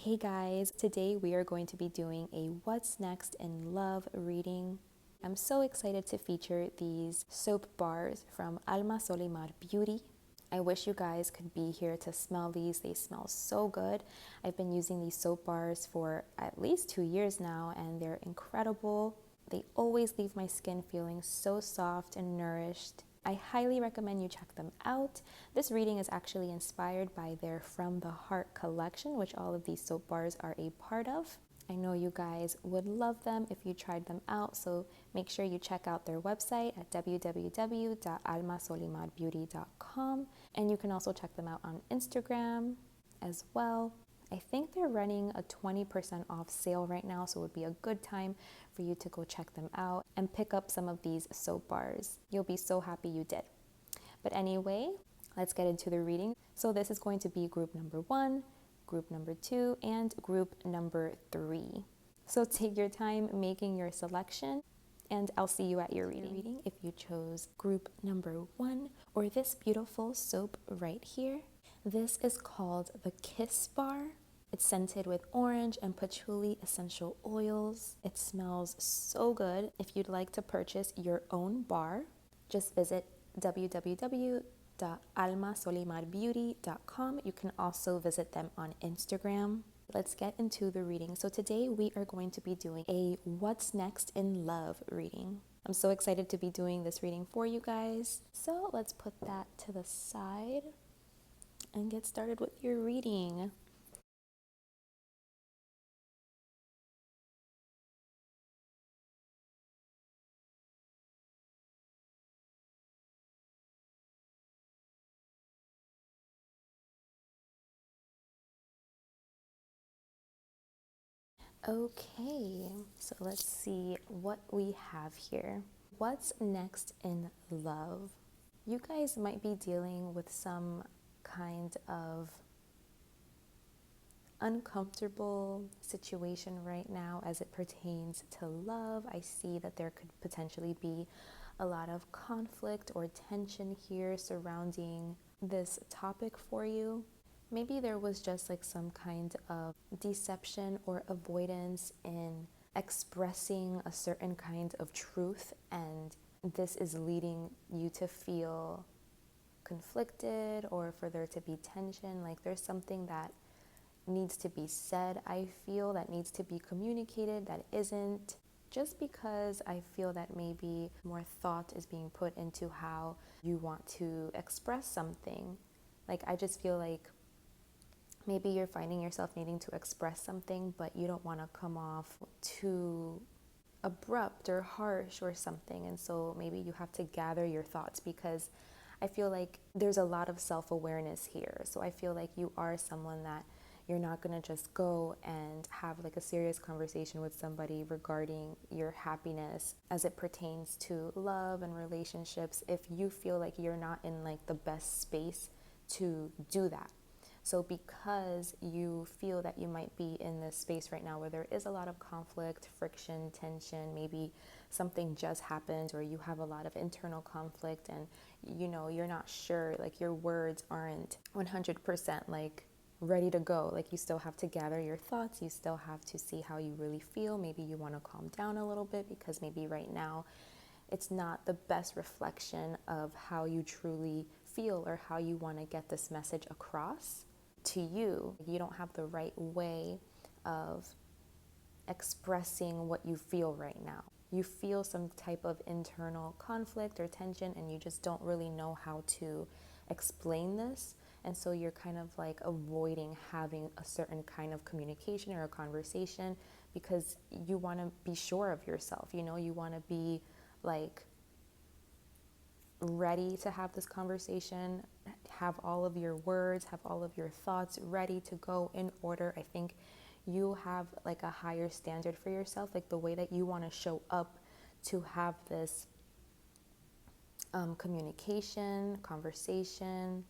Hey guys, today we are going to be doing a What's Next in Love reading. I'm so excited to feature these soap bars from Alma Solimar Beauty. I wish you guys could be here to smell these. They smell so good. I've been using these soap bars for at least 2 years now and they're incredible. They always leave my skin feeling so soft and nourished. I highly recommend you check them out. This reading is actually inspired by their From the Heart collection, which all of these soap bars are a part of. I know you guys would love them if you tried them out, so make sure you check out their website at www.almasolimarbeauty.com, and you can also check them out on Instagram as well. I think they're running a 20% off sale right now, so it would be a good time for you to go check them out and pick up some of these soap bars. You'll be so happy you did. But anyway, let's get into the reading. So this is going to be group number 1, group number 2, and group number 3. So take your time making your selection, and I'll see you at your reading. If you chose group number 1 or this beautiful soap right here, this is called the Kiss Bar. It's scented with orange and patchouli essential oils. It smells so good. If you'd like to purchase your own bar, just visit www.almasolimarbeauty.com. You can also visit them on Instagram. Let's get into the reading. So today we are going to be doing a What's Next in Love reading. I'm so excited to be doing this reading for you guys. So let's put that to the side and get started with your reading. Okay, so let's see what we have here. What's next in love? You guys might be dealing with some kind of uncomfortable situation right now as it pertains to love. I see that there could potentially be a lot of conflict or tension here surrounding this topic for you. Maybe there was just like some kind of deception or avoidance in expressing a certain kind of truth, and this is leading you to feel conflicted or for there to be tension. Like there's something that needs to be said, I feel, that needs to be communicated that isn't, just because I feel that maybe more thought is being put into how you want to express something. Like I just feel like maybe you're finding yourself needing to express something, but you don't want to come off too abrupt or harsh or something. And so maybe you have to gather your thoughts, because I feel like there's a lot of self-awareness here. So I feel like you are someone that you're not going to just go and have like a serious conversation with somebody regarding your happiness as it pertains to love and relationships if you feel like you're not in like the best space to do that. So because you feel that you might be in this space right now where there is a lot of conflict, friction, tension, maybe something just happened or you have a lot of internal conflict and you know you're not sure, like your words aren't 100% like ready to go. Like you still have to gather your thoughts, you still have to see how you really feel. Maybe you want to calm down a little bit because maybe right now it's not the best reflection of how you truly feel or how you want to get this message across to you. You don't have the right way of expressing what you feel right now. You feel some type of internal conflict or tension and you just don't really know how to explain this. And so you're kind of like avoiding having a certain kind of communication or a conversation because you want to be sure of yourself. You know, you want to be like ready to have this conversation, have all of your words, have all of your thoughts ready to go in order. I think you have like a higher standard for yourself, like the way that you want to show up to have this communication, conversation.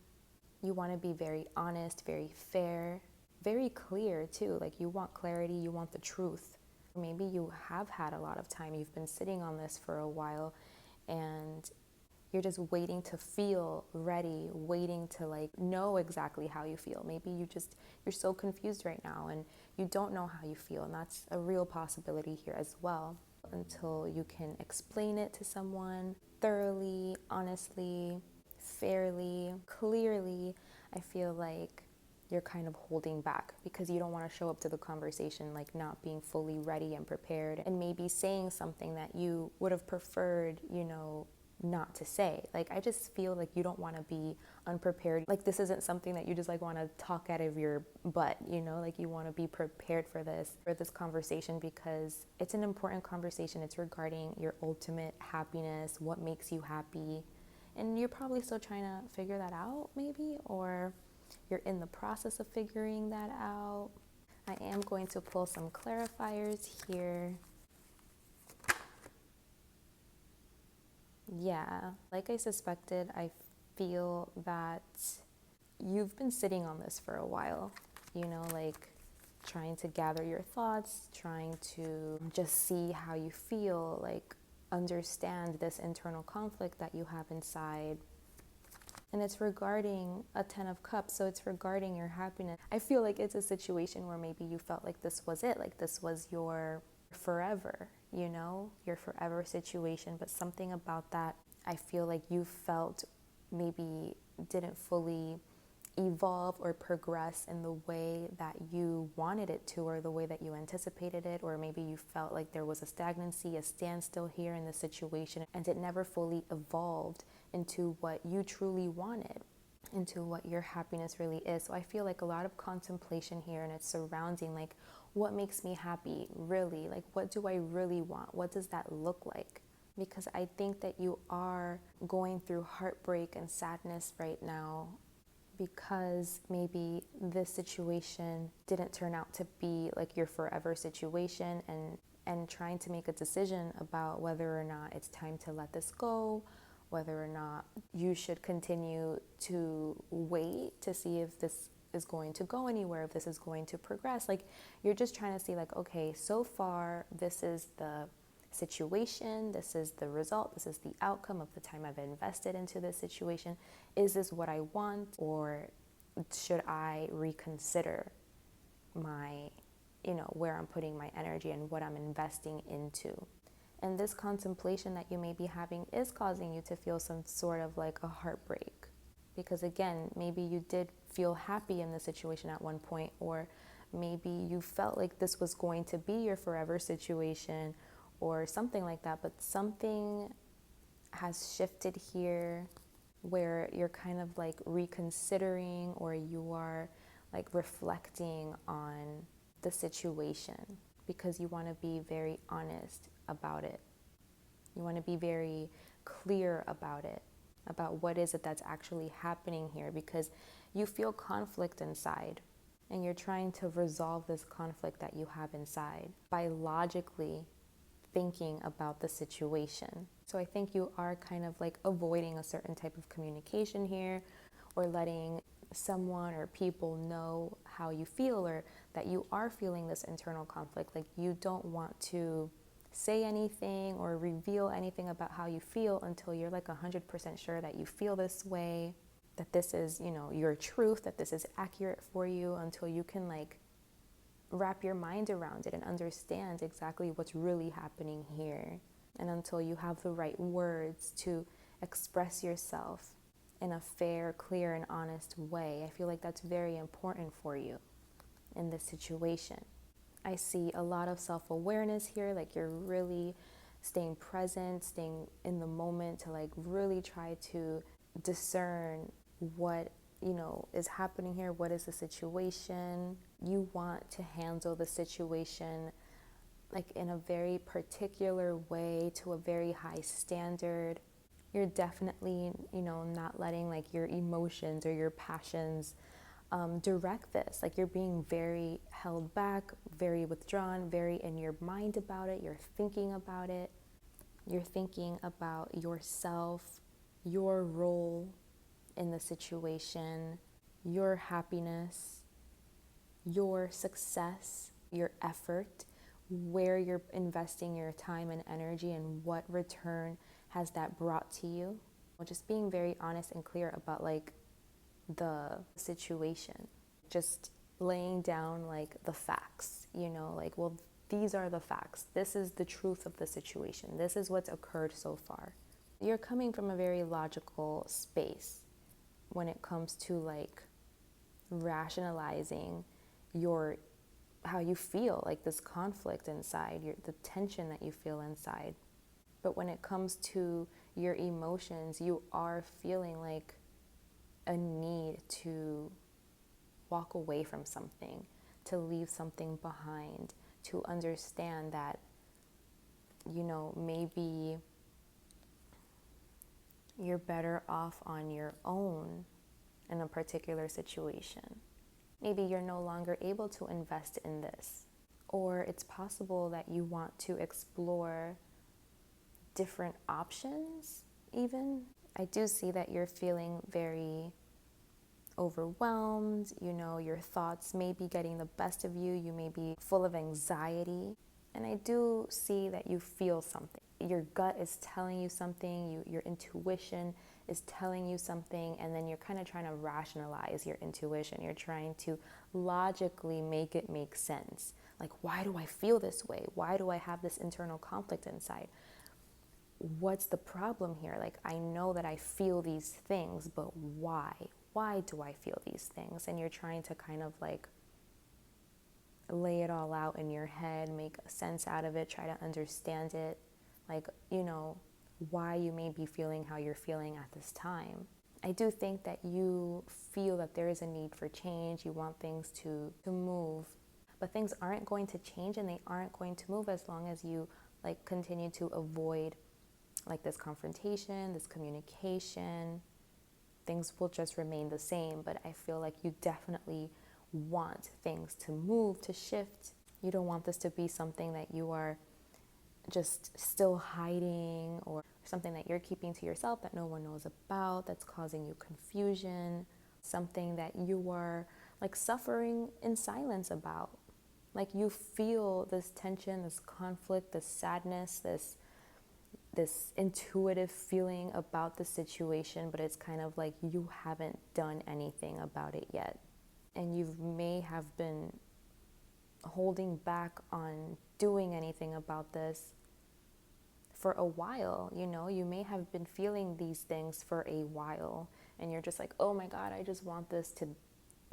You want to be very honest, very fair, very clear too. Like you want clarity, you want the truth. Maybe you have had a lot of time, you've been sitting on this for a while and You're just waiting to feel ready, waiting to like know exactly how you feel. Maybe you're so confused right now and you don't know how you feel, and that's a real possibility here as well. Until you can explain it to someone thoroughly, honestly, fairly, clearly, I feel like you're kind of holding back because you don't want to show up to the conversation like not being fully ready and prepared, and maybe saying something that you would have preferred, not to say. Like, I just feel like you don't want to be unprepared. Like, this isn't something that you just like want to talk out of your butt, like you want to be prepared for this conversation, because it's an important conversation. It's regarding your ultimate happiness, what makes you happy. And you're probably still trying to figure that out, maybe, or you're in the process of figuring that out. I am going to pull some clarifiers here. Yeah, like I suspected, I feel that you've been sitting on this for a while, like trying to gather your thoughts, trying to just see how you feel, like understand this internal conflict that you have inside. And it's regarding a 10 of cups, so it's regarding your happiness. I feel like it's a situation where maybe you felt like this was it, like this was your forever, your forever situation. But something about that, I feel like you felt maybe didn't fully evolve or progress in the way that you wanted it to, or the way that you anticipated it, or maybe you felt like there was a stagnancy, a standstill here in the situation, and it never fully evolved into what you truly wanted, into what your happiness really is. So I feel like a lot of contemplation here, and it's surrounding like, what makes me happy really? Like, what do I really want? What does that look like? Because I think that you are going through heartbreak and sadness right now, because maybe this situation didn't turn out to be like your forever situation, and trying to make a decision about whether or not it's time to let this go, whether or not you should continue to wait to see if this is going to go anywhere, if this is going to progress. Like, you're just trying to see like, okay, so far this is the situation, this is the result, this is the outcome of the time I've invested into this situation. Is this what I want, or should I reconsider my, where I'm putting my energy and what I'm investing into? And this contemplation that you may be having is causing you to feel some sort of like a heartbreak, because again, maybe you did feel happy in the situation at one point, or maybe you felt like this was going to be your forever situation, or something like that. But something has shifted here where you're kind of like reconsidering, or you are like reflecting on the situation, because you want to be very honest about it. You want to be very clear about it, about what is it that's actually happening here, because you feel conflict inside, and you're trying to resolve this conflict that you have inside by logically thinking about the situation. So I think you are kind of like avoiding a certain type of communication here, or letting someone or people know how you feel, or that you are feeling this internal conflict. Like, you don't want to say anything or reveal anything about how you feel until you're like 100% sure that you feel this way, that this is, your truth, that this is accurate for you, until you can like wrap your mind around it and understand exactly what's really happening here, and until you have the right words to express yourself in a fair, clear, and honest way. I feel like that's very important for you in this situation. I see a lot of self-awareness here, like you're really staying present, staying in the moment to like really try to discern what is happening here. What is the situation? You want to handle the situation like in a very particular way, to a very high standard. You're definitely, not letting like your emotions or your passions direct this. Like, you're being very held back, very withdrawn, very in your mind about it. You're thinking about it. You're thinking about yourself, your role in the situation, your happiness, your success, your effort, where you're investing your time and energy, and what return has that brought to you. Just being very honest and clear about like the situation, just laying down like the facts, like, well, these are the facts. This is the truth of the situation. This is what's occurred so far. You're coming from a very logical space when it comes to like rationalizing your how you feel, like this conflict inside, the tension that you feel inside. But when it comes to your emotions, you are feeling like a need to walk away from something, to leave something behind, to understand that, maybe you're better off on your own in a particular situation. Maybe you're no longer able to invest in this. Or it's possible that you want to explore different options, even. I do see that you're feeling very overwhelmed. Your thoughts may be getting the best of you. You may be full of anxiety. And I do see that you feel something. Your gut is telling you something, your intuition is telling you something, and then you're kind of trying to rationalize your intuition. You're trying to logically make it make sense. Like, why do I feel this way? Why do I have this internal conflict inside? What's the problem here? Like, I know that I feel these things, but why? Why do I feel these things? And you're trying to kind of like lay it all out in your head, make sense out of it, try to understand it, like, why you may be feeling how you're feeling at this time. I do think that you feel that there is a need for change. You want things to move, but things aren't going to change and they aren't going to move as long as you like continue to avoid like this confrontation, this communication. Things will just remain the same, but I feel like you definitely want things to move, to shift. You don't want this to be something that you are just still hiding, or something that you're keeping to yourself that no one knows about, that's causing you confusion, something that you are like suffering in silence about. Like, you feel this tension, this conflict, this sadness, this intuitive feeling about the situation, but it's kind of like you haven't done anything about it yet. And you may have been holding back on doing anything about this for a while. You may have been feeling these things for a while, and you're just like, oh my God, I just want this to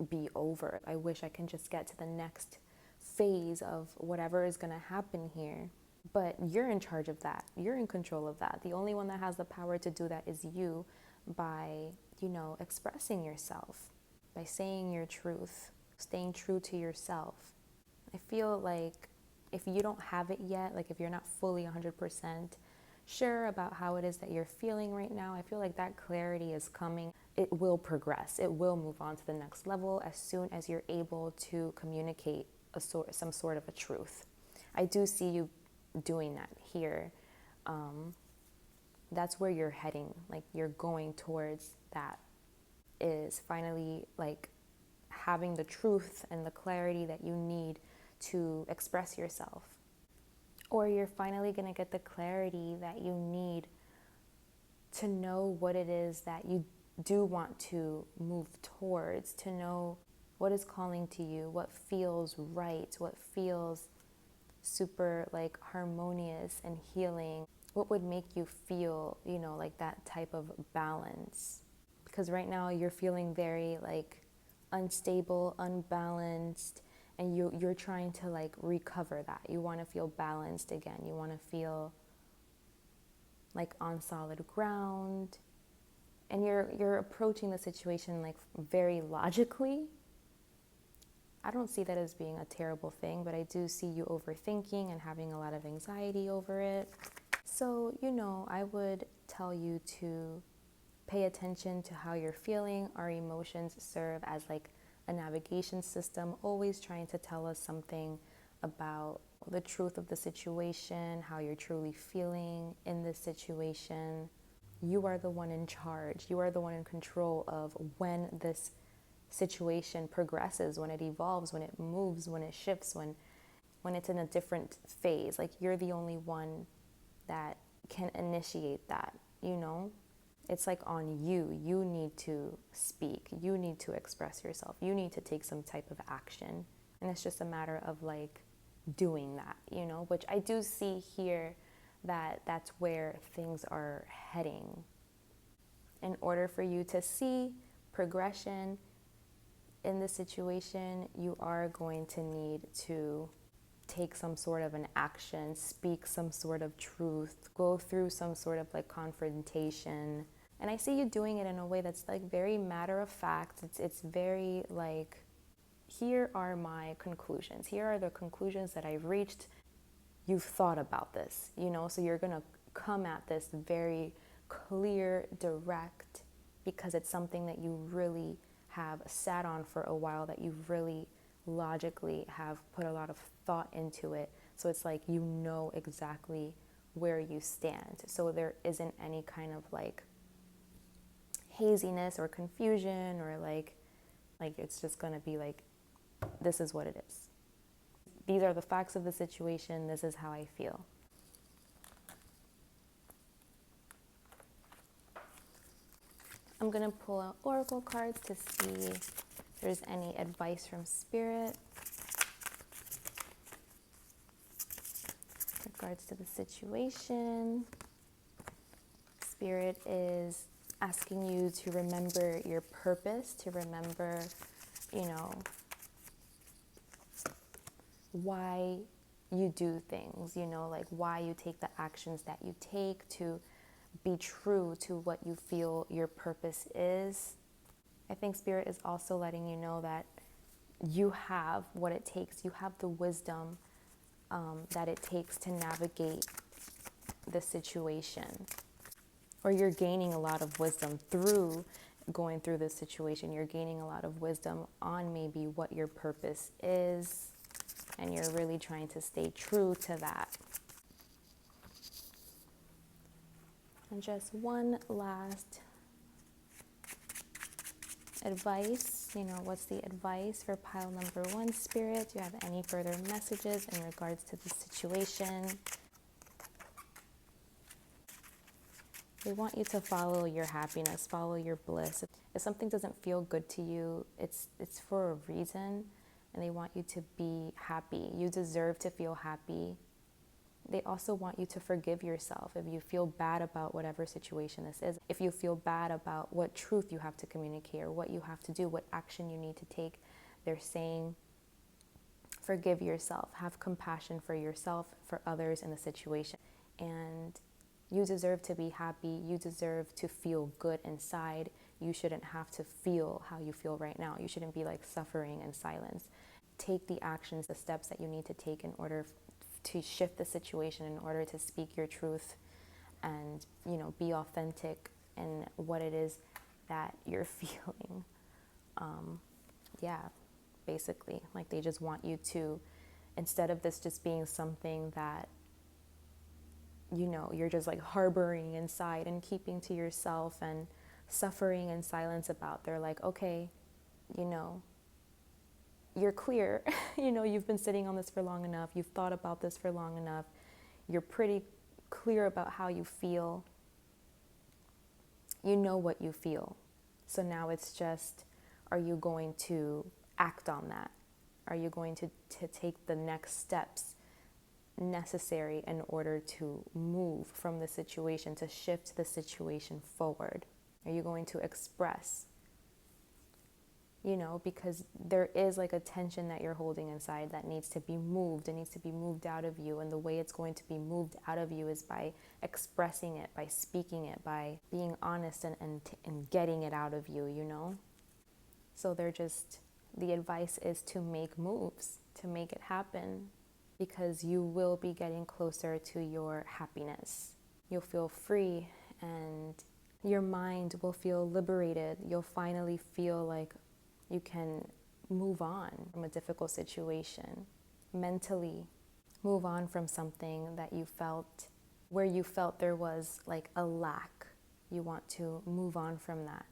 be over. I wish I can just get to the next phase of whatever is going to happen here. But you're in charge of that. You're in control of that. The only one that has the power to do that is you, by, expressing yourself, by saying your truth, staying true to yourself. I feel like if you don't have it yet, like if you're not fully 100% sure about how it is that you're feeling right now, I feel like that clarity is coming. It will progress. It will move on to the next level as soon as you're able to communicate some sort of a truth. I do see you doing that here. That's where you're heading. Like, you're going towards that, is finally like having the truth and the clarity that you need to express yourself. Or you're finally going to get the clarity that you need to know what it is that you do want to move towards, to know what is calling to you, what feels right, what feels super like harmonious and healing, what would make you feel, like that type of balance. Because right now you're feeling very like unstable, unbalanced, and you're trying to like recover that. You want to feel balanced again. You want to feel like on solid ground, and you're approaching the situation like very logically. I don't see that as being a terrible thing, but I do see you overthinking and having a lot of anxiety over it. So, I would tell you to pay attention to how you're feeling. Our emotions serve as like a navigation system, always trying to tell us something about the truth of the situation, how you're truly feeling in this situation. You are the one in charge. You are the one in control of when this situation progresses, when it evolves, when it moves, when it shifts, when it's in a different phase. Like, you're the only one that can initiate that, It's like on you. You need to speak. You need to express yourself. You need to take some type of action. And it's just a matter of like doing that, you know, which I do see here that that's where things are heading. In order for you to see progression in this situation, you are going to need to take some sort of an action, speak some sort of truth, go through some sort of like confrontation. And I see you doing it in a way that's like very matter of fact. It's very like, here are my conclusions. Here are the conclusions that I've reached. You've thought about this, you know, so you're going to come at this very clear, direct, because it's something that you really have sat on for a while, that you really logically have put a lot of thought into it. So it's like you know exactly where you stand. So there isn't any kind of like haziness or confusion or like it's just going to be like, this is what it is. These are the facts of the situation. This is how I feel. I'm going to pull out oracle cards to see if there's any advice from Spirit in regards to the situation. Spirit is asking you to remember your purpose, to remember, you know, why you do things, you know, like why you take the actions that you take, to be true to what you feel your purpose is. I think Spirit is also letting you know that you have what it takes. You have the wisdom that it takes to navigate the situation. Or you're gaining a lot of wisdom through going through this situation. You're gaining a lot of wisdom on maybe what your purpose is, and you're really trying to stay true to that. And just one last advice. You know, what's the advice for pile number 1, Spirit? Do you have any further messages in regards to the situation? We want you to follow your happiness, follow your bliss. If something doesn't feel good to you, it's for a reason, and they want you to be happy. You deserve to feel happy. They also want you to forgive yourself if you feel bad about whatever situation this is. If you feel bad about what truth you have to communicate or what you have to do, what action you need to take, they're saying, forgive yourself. Have compassion for yourself, for others in the situation. And you deserve to be happy. You deserve to feel good inside. You shouldn't have to feel how you feel right now. You shouldn't be like suffering in silence. Take the actions, the steps that you need to take in order to shift the situation, in order to speak your truth and, you know, be authentic in what it is that you're feeling. Basically, like they just want you to, instead of this just being something that, you know, you're just like harboring inside and keeping to yourself and suffering in silence about, they're like, okay, you know, you're clear. You know, you've been sitting on this for long enough. You've thought about this for long enough. You're pretty clear about how you feel. You know what you feel. So now it's just, are you going to act on that? Are you going to take the next steps necessary in order to move from the situation, to shift the situation forward? Are you going to express? You know, because there is like a tension that you're holding inside that needs to be moved. It needs to be moved out of you. And the way it's going to be moved out of you is by expressing it, by speaking it, by being honest and getting it out of you, you know? So the advice is to make moves, to make it happen, because you will be getting closer to your happiness. You'll feel free and your mind will feel liberated. You'll finally feel like you can move on from a difficult situation, mentally move on from something that you felt, where you felt there was like a lack. You want to move on from that.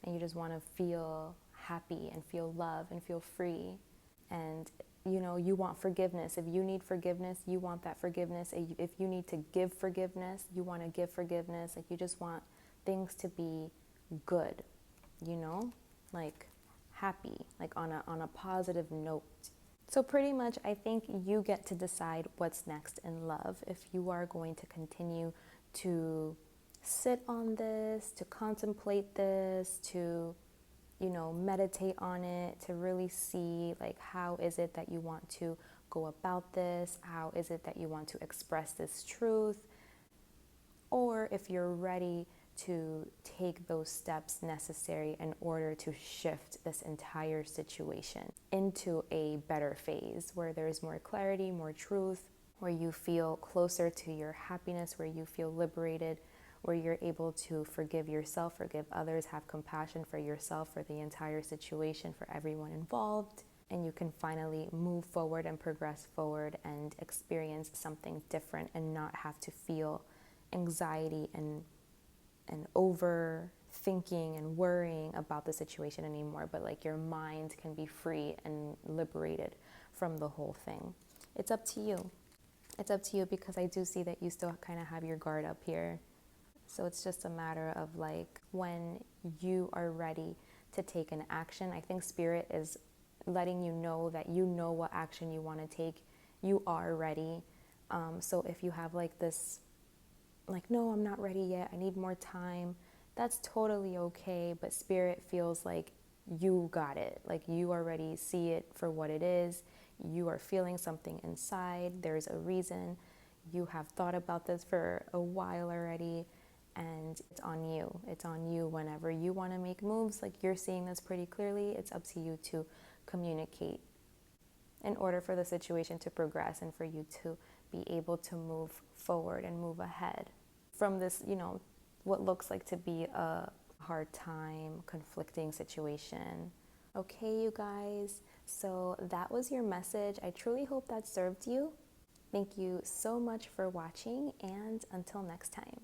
And you just want to feel happy and feel love and feel free. And, you know, you want forgiveness. If you need forgiveness, you want that forgiveness. If you need to give forgiveness, you want to give forgiveness. Like, you just want things to be good, you know, like happy, like on a positive note. So pretty much, I think you get to decide what's next in love. If you are going to continue to sit on this, to contemplate this, to, you know, meditate on it, to really see like how is it that you want to go about this? How is it that you want to express this truth? Or if you're ready to take those steps necessary in order to shift this entire situation into a better phase where there's more clarity, more truth, where you feel closer to your happiness, where you feel liberated, where you're able to forgive yourself, forgive others, have compassion for yourself, for the entire situation, for everyone involved. And you can finally move forward and progress forward and experience something different and not have to feel anxiety and overthinking and worrying about the situation anymore, but like your mind can be free and liberated from the whole thing. It's up to you. It's up to you, because I do see that you still kind of have your guard up here. So it's just a matter of like when you are ready to take an action. I think Spirit is letting you know that you know what action you want to take. You are ready. So if you have like this, like, no, I'm not ready yet, I need more time, that's totally okay. But Spirit feels like you got it. Like you already see it for what it is. You are feeling something inside. There's a reason. You have thought about this for a while already. And it's on you. It's on you whenever you want to make moves. Like you're seeing this pretty clearly. It's up to you to communicate in order for the situation to progress and for you to be able to move forward and move ahead from this, you know, what looks like to be a hard time, conflicting situation. Okay, you guys. So that was your message. I truly hope that served you. Thank you so much for watching, and until next time.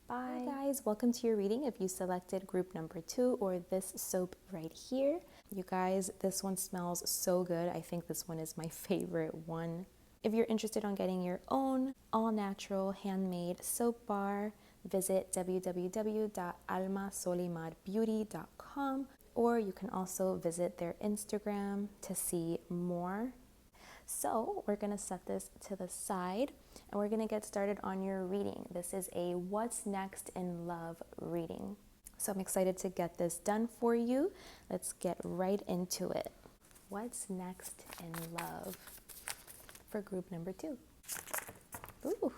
Bye. Hi guys, welcome to your reading. If you selected group number 2 or this soap right here, you guys, this one smells so good. I think this one is my favorite one. If you're interested in getting your own all-natural handmade soap bar, visit www.almasolimarbeauty.com, or you can also visit their Instagram to see more. So we're going to set this to the side and we're going to get started on your reading. This is a What's Next in Love reading. So I'm excited to get this done for you. Let's get right into it. What's next in love for group number 2? Ooh.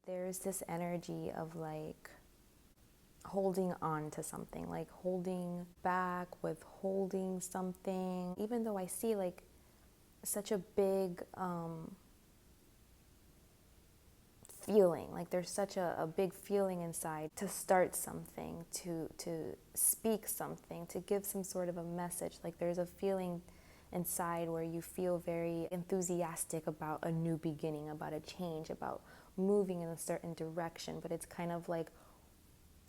There's this energy of like holding on to something, like holding back, withholding something, even though I see like such a big feeling, like there's such a big feeling inside to start something, to speak something, to give some sort of a message. Like there's a feeling inside where you feel very enthusiastic about a new beginning, about a change, about moving in a certain direction, but it's kind of like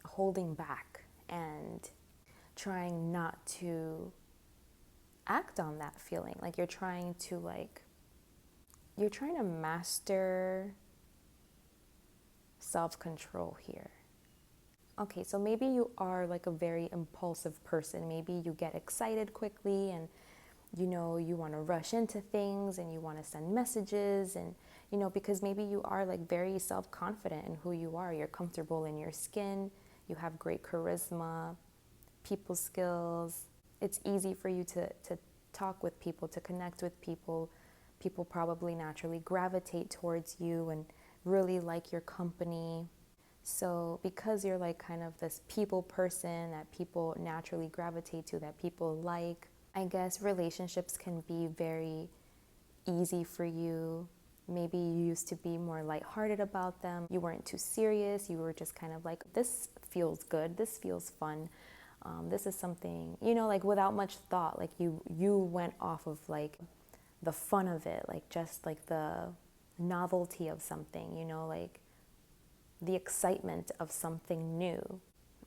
holding back and trying not to act on that feeling. Like you're trying to master self-control here. Okay, so maybe you are like a very impulsive person. Maybe you get excited quickly and you know you want to rush into things and you want to send messages, and you know, because maybe you are like very self-confident in who you are. You're comfortable in your skin. You have great charisma, people skills. It's easy for you to talk with people, to connect with people. People probably naturally gravitate towards you and really like your company. So because you're like kind of this people person that people naturally gravitate to, that people like, I guess relationships can be very easy for you. Maybe you used to be more lighthearted about them. You weren't too serious. You were just kind of like, this feels good. This feels fun. This is something, you know, like without much thought. Like you went off of like the fun of it, like just like the novelty of something, you know, like the excitement of something new.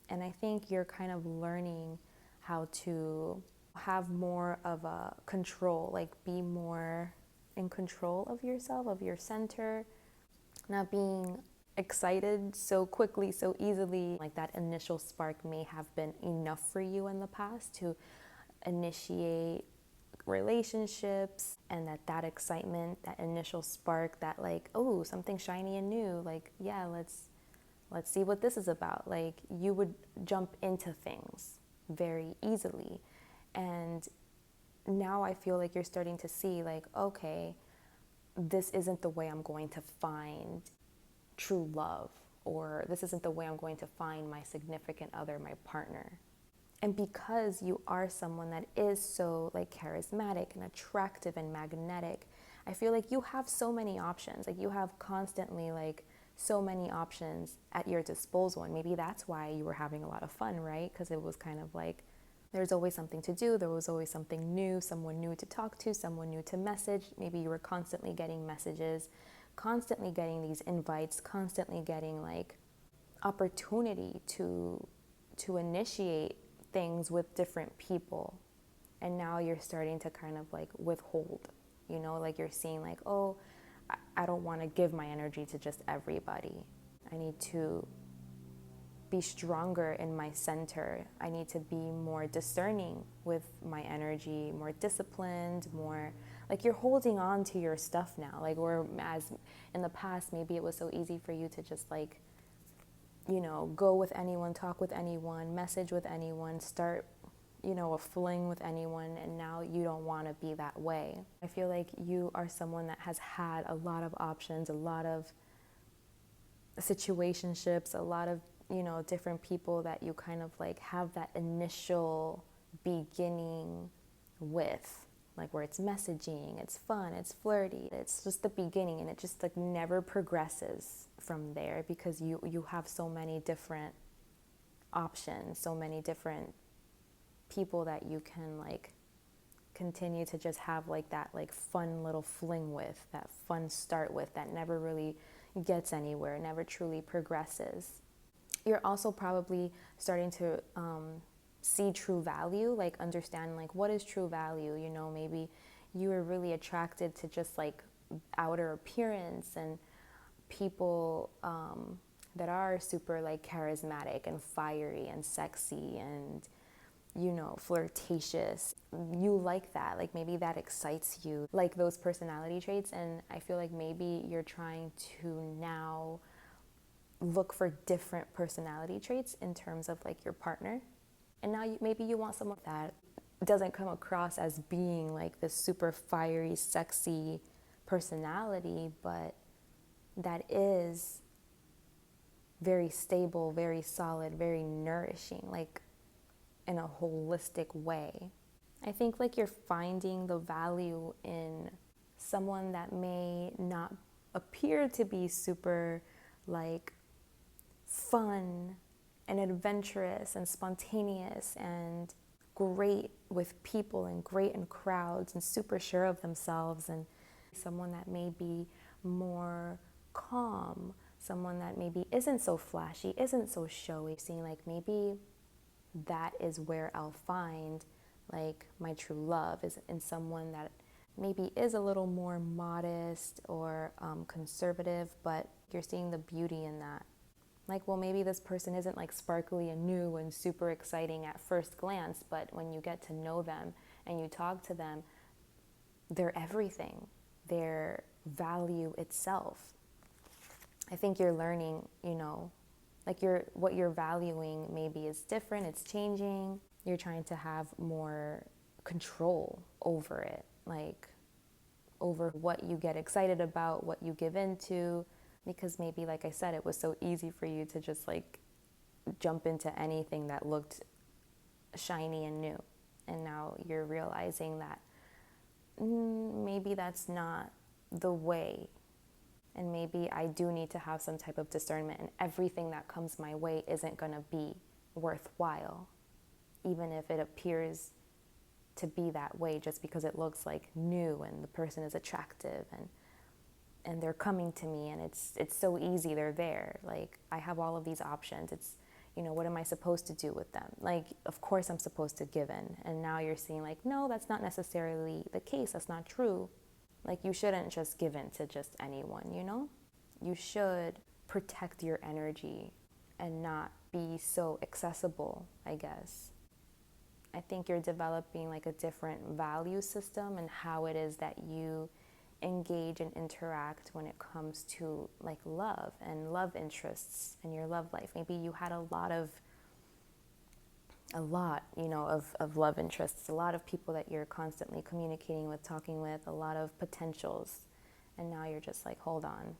And I think you're kind of learning how to have more of a control, like be more in control of yourself, of your center, not being excited so quickly, so easily. Like that initial spark may have been enough for you in the past to initiate relationships, and that excitement, that initial spark, that like, oh, something shiny and new, like, yeah, let's see what this is about. Like you would jump into things very easily. And now I feel like you're starting to see like, okay, this isn't the way I'm going to find true love, or this isn't the way I'm going to find my significant other, my partner. And because you are someone that is so like charismatic and attractive and magnetic, I feel like you have so many options. Like you have constantly like so many options at your disposal. And maybe that's why you were having a lot of fun, right? Because it was kind of like there's always something to do. There was always something new, someone new to talk to, someone new to message. Maybe you were constantly getting messages, constantly getting these invites, constantly getting like opportunity to initiate things with different people. And now you're starting to kind of like withhold, you know, like you're seeing like, oh, I don't want to give my energy to just everybody. I need to be stronger in my center. I need to be more discerning with my energy, more disciplined, more like you're holding on to your stuff now. Like, whereas in the past, maybe it was so easy for you to just like, you know, go with anyone, talk with anyone, message with anyone, start, you know, a fling with anyone, and now you don't want to be that way. I feel like you are someone that has had a lot of options, a lot of situationships, a lot of, you know, different people that you kind of like have that initial beginning with, like where it's messaging, it's fun, it's flirty, it's just the beginning, and it just like never progresses from there because you have so many different options, so many different people that you can like continue to just have like that like fun little fling with, that fun start with, that never really gets anywhere, never truly progresses. You're also probably starting to see true value, like understand like what is true value. You know, maybe you were really attracted to just like outer appearance and people that are super like charismatic and fiery and sexy and, you know, flirtatious. You like that, like maybe that excites you, like those personality traits. And I feel like maybe you're trying to now look for different personality traits in terms of like your partner. And now maybe you want someone that doesn't come across as being like this super fiery, sexy personality, but that is very stable, very solid, very nourishing, like in a holistic way. I think like you're finding the value in someone that may not appear to be super like fun and adventurous and spontaneous and great with people and great in crowds and super sure of themselves, and someone that may be more calm, someone that maybe isn't so flashy, isn't so showy. Seeing like maybe that is where I'll find like my true love, is in someone that maybe is a little more modest or conservative, but you're seeing the beauty in that. Like, well, maybe this person isn't like sparkly and new and super exciting at first glance, but when you get to know them and you talk to them, they're everything. They're value itself. I think you're learning, you know, like what you're valuing maybe is different, it's changing. You're trying to have more control over it, like over what you get excited about, what you give into. Because maybe, like I said, it was so easy for you to just like jump into anything that looked shiny and new. And now you're realizing that maybe that's not the way. And maybe I do need to have some type of discernment, and everything that comes my way isn't going to be worthwhile, even if it appears to be that way just because it looks like new and the person is attractive and they're coming to me, and it's so easy, they're there. Like, I have all of these options. It's, what am I supposed to do with them? Like, of course I'm supposed to give in. And now you're seeing like, no, that's not necessarily the case. That's not true. Like, you shouldn't just give in to just anyone, You should protect your energy and not be so accessible, I guess. I think you're developing like a different value system and how it is that you engage and interact when it comes to like love and love interests in your love life. Maybe you had a lot, of love interests, a lot of people that you're constantly communicating with, talking with, a lot of potentials. And now you're just like, hold on,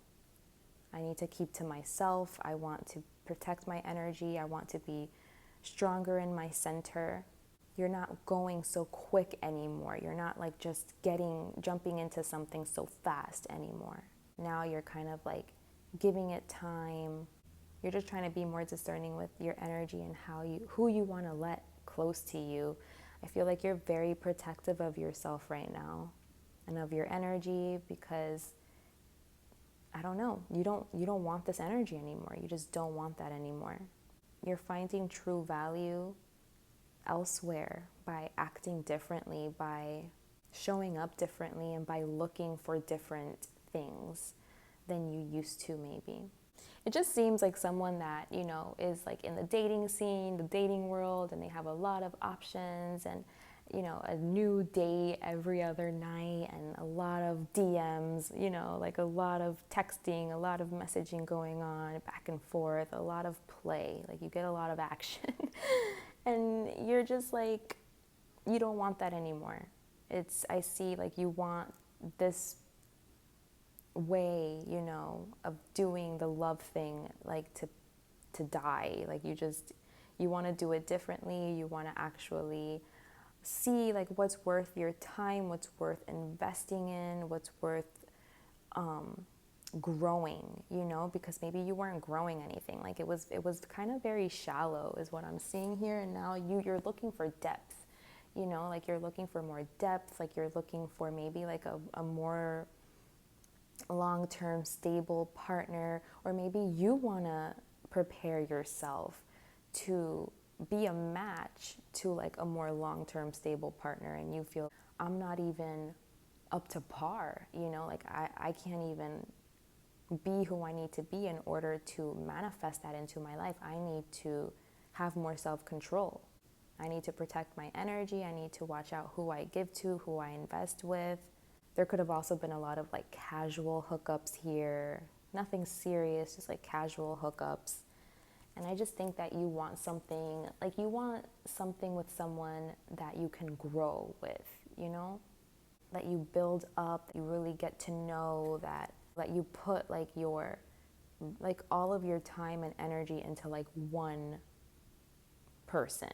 I need to keep to myself. I want to protect my energy. I want to be stronger in my center. You're not going so quick anymore. You're not like just jumping into something so fast anymore. Now you're kind of like giving it time. You're just trying to be more discerning with your energy and who you want to let close to you. I feel like you're very protective of yourself right now and of your energy, because I don't know, you don't want this energy anymore. You just don't want that anymore. You're finding true value elsewhere by acting differently, by showing up differently, and by looking for different things than you used to maybe. It just seems like someone that, is like in the dating scene, the dating world, and they have a lot of options and, a new date every other night and a lot of DMs, like a lot of texting, a lot of messaging going on back and forth, a lot of play, like you get a lot of action. And you're just like, you don't want that anymore. I see like you want this way, of doing the love thing, like to die. Like you want to do it differently. You want to actually see like what's worth your time, what's worth investing in, what's worth growing, because maybe you weren't growing anything. Like it was kind of very shallow is what I'm seeing here. And now you're looking for depth, like you're looking for more depth, like you're looking for maybe like a more long-term stable partner, or maybe you want to prepare yourself to be a match to like a more long-term stable partner, and you feel, I'm not even up to par, like I can't even be who I need to be in order to manifest that into my life. I need to have more self-control. I need to protect my energy. I need to watch out who I give to, who I invest with. There could have also been a lot of like casual hookups here. Nothing serious, just like casual hookups. And I just think that you want something with someone that you can grow with, that you build up, you really get to know, that you put like all of your time and energy into like one person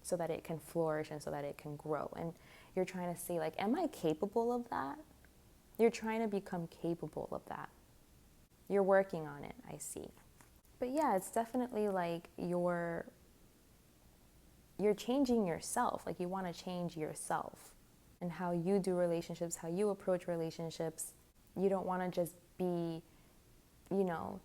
so that it can flourish and so that it can grow. And you're trying to say like, am I capable of that? You're trying to become capable of that. You're working on it, I see. But yeah, it's definitely like you're changing yourself. Like you want to change yourself and how you do relationships, how you approach relationships. You don't want to just be,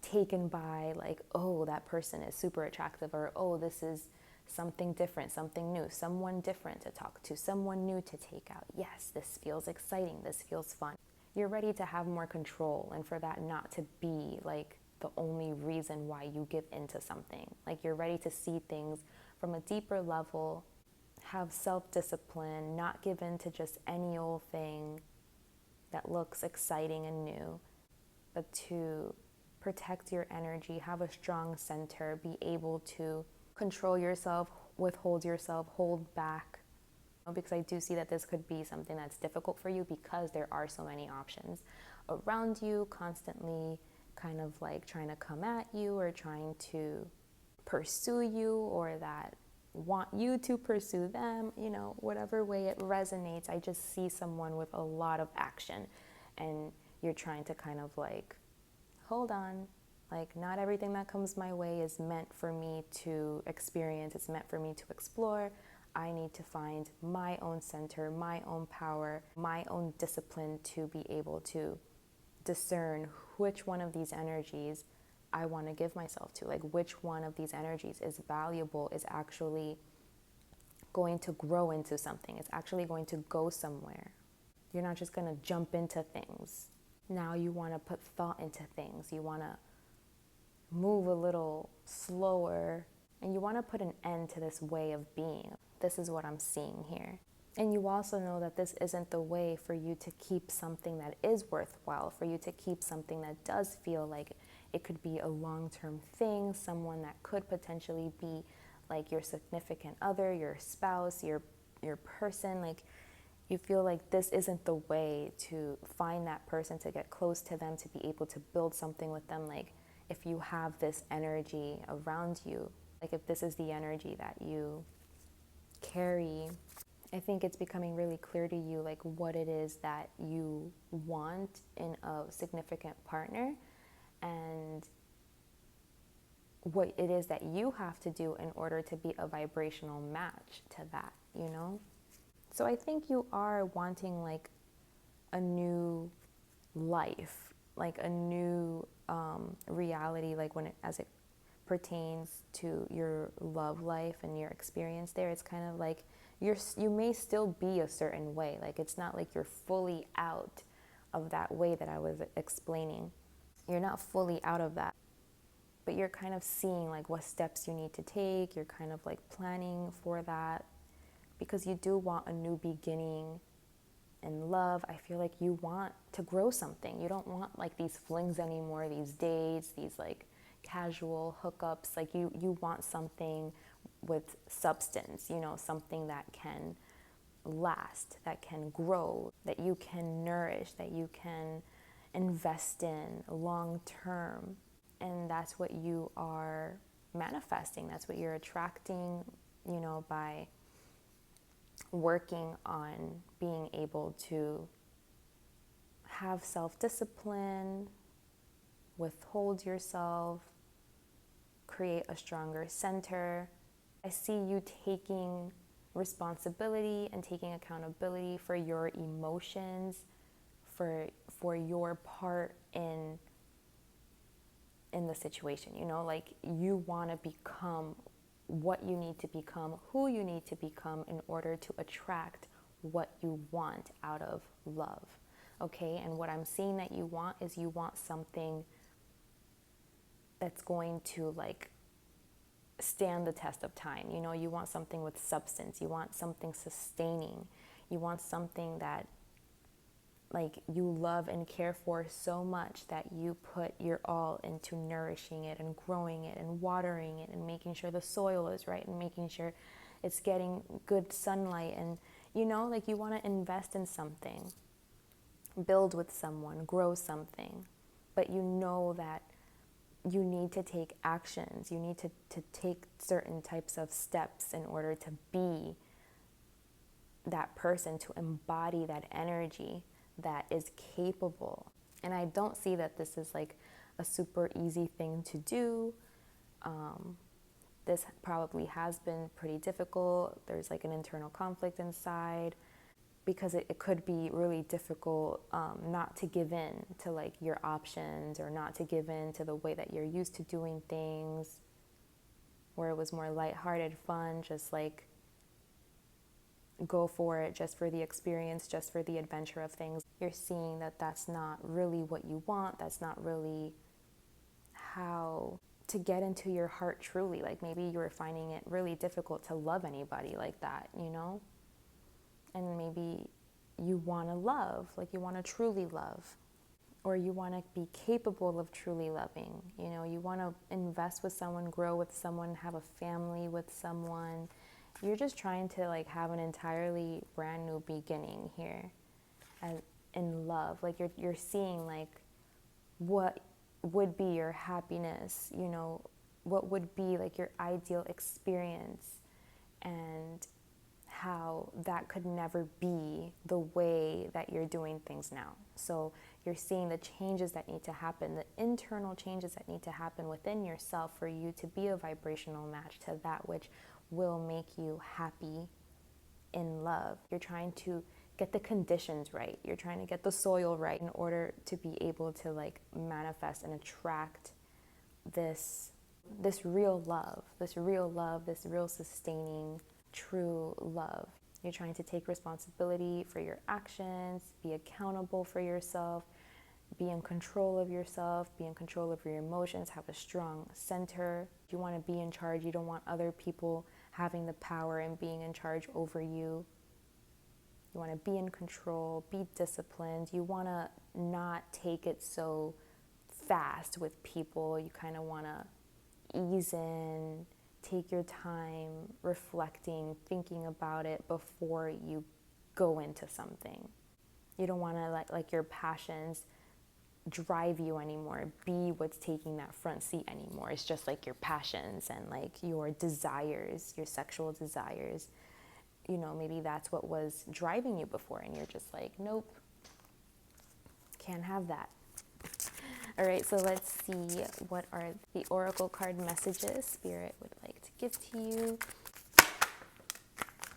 taken by like, oh, that person is super attractive, or oh, this is something different, something new, someone different to talk to, someone new to take out. Yes, this feels exciting. This feels fun. You're ready to have more control, and for that not to be like the only reason why you give into something. Like you're ready to see things from a deeper level, have self-discipline, not give in to just any old thing that looks exciting and new, but to protect your energy, have a strong center, be able to control yourself, withhold yourself, hold back. Because I do see that this could be something that's difficult for you because there are so many options around you constantly kind of like trying to come at you or trying to pursue you, or that want you to pursue them, whatever way it resonates. I just see someone with a lot of action, and you're trying to kind of like, hold on, like not everything that comes my way is meant for me to experience. It's meant for me to explore. I need to find my own center, my own power, my own discipline to be able to discern which one of these energies I want to give myself to. Like, which one of these energies is valuable, is actually going to grow into something, it's actually going to go somewhere. You're not just going to jump into things. Now you want to put thought into things. You want to move a little slower, and you want to put an end to this way of being. This is what I'm seeing here. And you also know that this isn't the way for you to keep something that is worthwhile, for you to keep something that does feel like it could be a long-term thing, someone that could potentially be like your significant other, your spouse, your person. Like, you feel like this isn't the way to find that person, to get close to them, to be able to build something with them. Like, if you have this energy around you, like if this is the energy that you carry, I think it's becoming really clear to you like what it is that you want in a significant partner, and what it is that you have to do in order to be a vibrational match to that, you know? So I think you are wanting like a new life, like a new reality, like as it pertains to your love life and your experience there. It's kind of like you may still be a certain way. Like, it's not like you're fully out of that way that I was explaining. You're not fully out of that, but you're kind of seeing like what steps you need to take. You're kind of like planning for that, because you do want a new beginning in love. I feel like you want to grow something. You don't want like these flings anymore, these dates, these like casual hookups. Like, you want something with substance, you know, something that can last, that can grow, that you can nourish, that you can invest in long term. And that's what you are manifesting. That's what you're attracting, you know, by working on being able to have self-discipline, withhold yourself, create a stronger center. I see you taking responsibility and taking accountability for your emotions, for your part in the situation. You know, like, you want to become what you need to become, who you need to become in order to attract what you want out of love. Okay? And what I'm seeing that you want is you want something that's going to like stand the test of time. You know, you want something with substance. You want something sustaining. You want something that like you love and care for so much that you put your all into nourishing it and growing it and watering it and making sure the soil is right and making sure it's getting good sunlight. And, you know, like, you want to invest in something, build with someone, grow something, but you know that you need to take actions. You need to take certain types of steps in order to be that person, to embody that energy that is capable. And I don't see that this is like a super easy thing to do. This probably has been pretty difficult. There's like an internal conflict inside, because it could be really difficult not to give in to like your options, or not to give in to the way that you're used to doing things, where it was more lighthearted, fun, just like go for it, just for the experience, just for the adventure of things. You're seeing that that's not really what you want. That's not really how to get into your heart truly. Like, maybe you were finding it really difficult to love anybody like that, you know? And maybe you want to love, like you want to truly love, or you want to be capable of truly loving. You know, you want to invest with someone, grow with someone, have a family with someone. You're just trying to like have an entirely brand new beginning here in love. Like, you're seeing like what would be your happiness, you know, what would be like your ideal experience, and how that could never be the way that you're doing things now. So you're seeing the changes that need to happen, the internal changes that need to happen within yourself for you to be a vibrational match to that which will make you happy in love. You're trying to get the conditions right. You're trying to get the soil right in order to be able to like manifest and attract this real love, this real sustaining, true love. You're trying to take responsibility for your actions, be accountable for yourself, be in control of yourself, be in control of your emotions, have a strong center. You want to be in charge. You don't want other people having the power and being in charge over you. You want to be in control, be disciplined. You want to not take it so fast with people. You kind of want to ease in, take your time reflecting, thinking about it before you go into something. You don't want to let like your passions drive you anymore, be what's taking that front seat anymore. It's just like your passions and like your desires, your sexual desires. You know, maybe that's what was driving you before and you're just like, nope, can't have that. All right, so let's see what are the oracle card messages Spirit would like to give to you.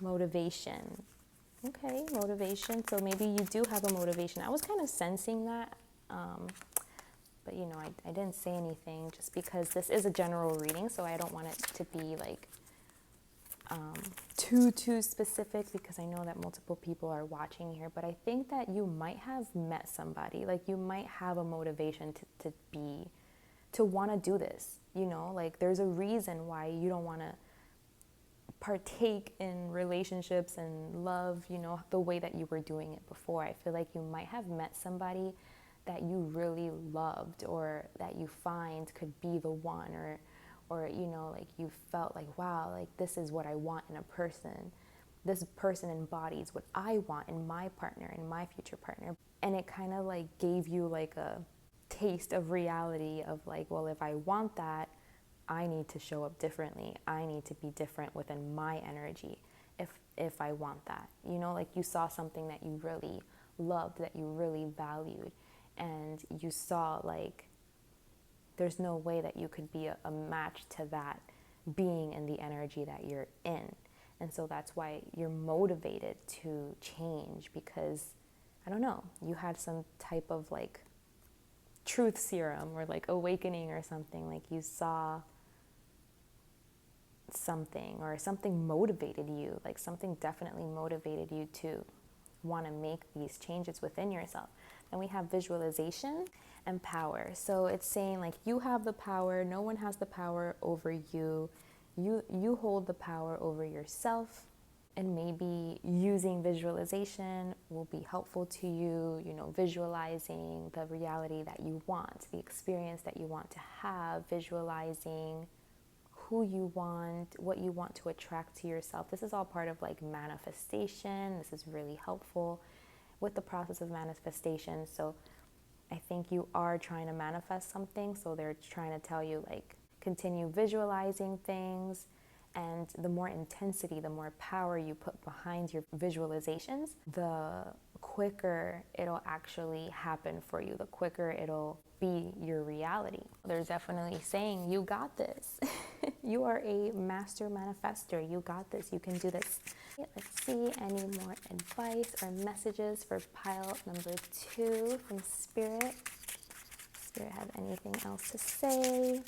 Motivation. Okay, motivation. So maybe you do have a motivation. I was kind of sensing that, but you know, I didn't say anything just because this is a general reading, so I don't want it to be like too specific, because I know that multiple people are watching here. But I think that you might have met somebody, like you might have a motivation to want to do this, you know, like there's a reason why you don't want to partake in relationships and love, you know, the way that you were doing it before. I feel like you might have met somebody that you really loved, or that you find could be the one, or you know, like you felt like, wow, like this is what I want in a person. This person embodies what I want in my partner, in my future partner. And it kind of like gave you like a taste of reality of like, well, if I want that, I need to show up differently. I need to be different within my energy if I want that. You know, like you saw something that you really loved, that you really valued, and you saw like there's no way that you could be a match to that being in the energy that you're in. And so that's why you're motivated to change, because, I don't know, you had some type of like truth serum or like awakening or something, like you saw something, or something motivated you, like something definitely motivated you to want to make these changes within yourself. And we have visualization and power. So it's saying like you have the power, no one has the power over you. You hold the power over yourself, and maybe using visualization will be helpful to you, you know, visualizing the reality that you want, the experience that you want to have, visualizing who you want, what you want to attract to yourself. This is all part of like manifestation. This is really helpful with the process of manifestation. So I think you are trying to manifest something. So they're trying to tell you like continue visualizing things, and the more intensity, the more power you put behind your visualizations, the quicker it'll actually happen for you, the quicker it'll be your reality. They're definitely saying, you got this. You are a master manifester. You got this. You can do this. Let's see any more advice or messages for pile number 2 from Spirit. Spirit have anything else to say?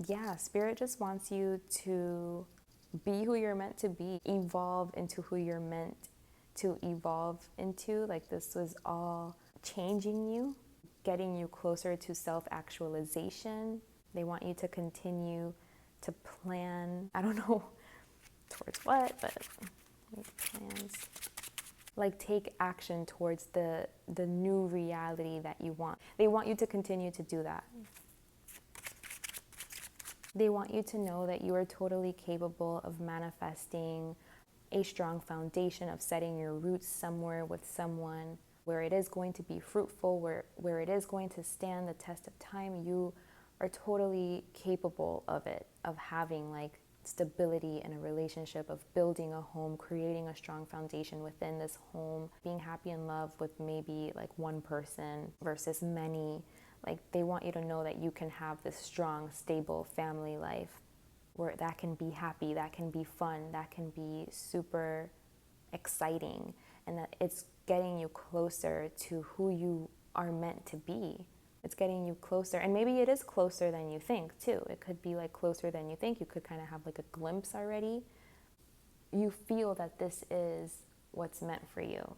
Yeah, Spirit just wants you to be who you're meant to be, evolve into who you're meant to evolve into. Like this was all changing you, getting you closer to self-actualization. They want you to continue to plan, I don't know towards what, but plans. Like take action towards the new reality that you want. They want you to continue to do that. They want you to know that you are totally capable of manifesting a strong foundation, of setting your roots somewhere with someone where it is going to be fruitful, where it is going to stand the test of time. You are totally capable of it, of having like stability in a relationship, of building a home, creating a strong foundation within this home, being happy in love with maybe like one person versus many. Like they want you to know that you can have this strong, stable family life. where that can be happy, that can be fun, that can be super exciting, and that it's getting you closer to who you are meant to be. It's getting you closer, and maybe it is closer than you think too. It could be like closer than you think. You could kind of have like a glimpse already. You feel that this is what's meant for you.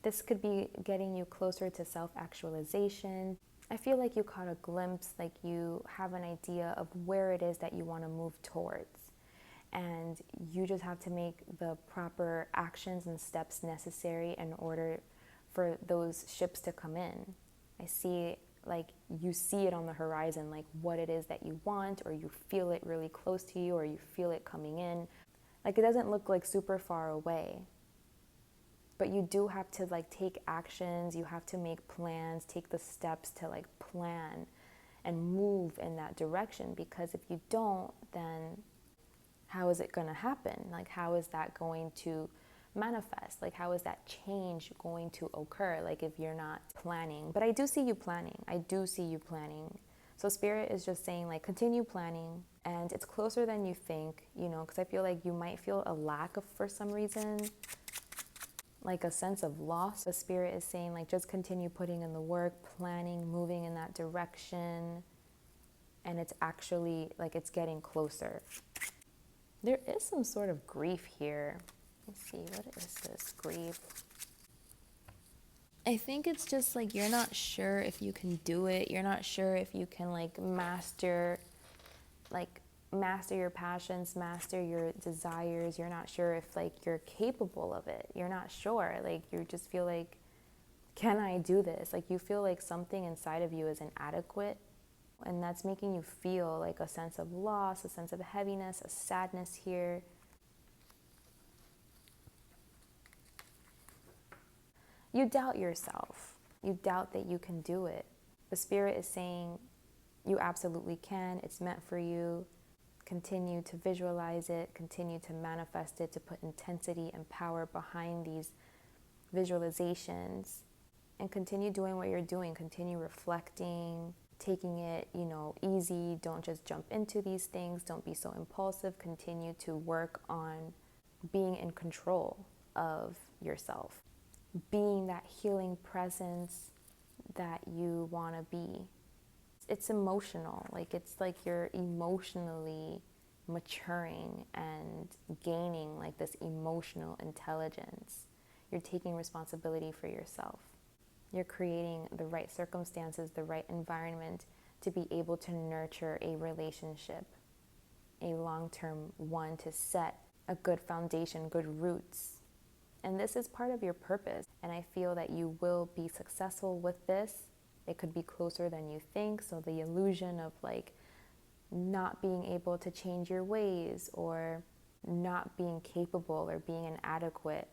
This could be getting you closer to self-actualization. I feel like you caught a glimpse, like you have an idea of where it is that you want to move towards. And you just have to make the proper actions and steps necessary in order for those ships to come in. I see, like, you see it on the horizon, like what it is that you want, or you feel it really close to you, or you feel it coming in. Like, it doesn't look like super far away. But you do have to like take actions, you have to make plans, take the steps to like plan and move in that direction, because if you don't, then how is it going to happen? Like, how is that going to manifest? Like, how is that change going to occur? Like, if you're not planning. But I do see you planning. I do see you planning. So Spirit is just saying, like, continue planning, and it's closer than you think, you know, because I feel like you might feel a lack of, for some reason, like a sense of loss. The Spirit is saying, like, just continue putting in the work, planning, moving in that direction, and it's actually, like, it's getting closer. There is some sort of grief here. Let's see, what is this grief? I think it's just like you're not sure if you can do it. You're not sure if you can like master your passions, master your desires. You're not sure if like you're capable of it. You're not sure. Like, you just feel like, can I do this? Like, you feel like something inside of you is inadequate, and that's making you feel like a sense of loss, a sense of heaviness, a sadness here. You doubt yourself. You doubt that you can do it. The Spirit is saying you absolutely can. It's meant for you. Continue to visualize it. Continue to manifest it, to put intensity and power behind these visualizations. And continue doing what you're doing. Continue reflecting, taking it, you know, easy. Don't just jump into these things. Don't be so impulsive. Continue to work on being in control of yourself, being that healing presence that you want to be. It's emotional. Like, it's like you're emotionally maturing and gaining like this emotional intelligence. You're taking responsibility for yourself. You're creating the right circumstances, the right environment to be able to nurture a relationship, a long-term one, to set a good foundation, good roots. And this is part of your purpose. And I feel that you will be successful with this. It could be closer than you think. So the illusion of like not being able to change your ways, or not being capable, or being inadequate,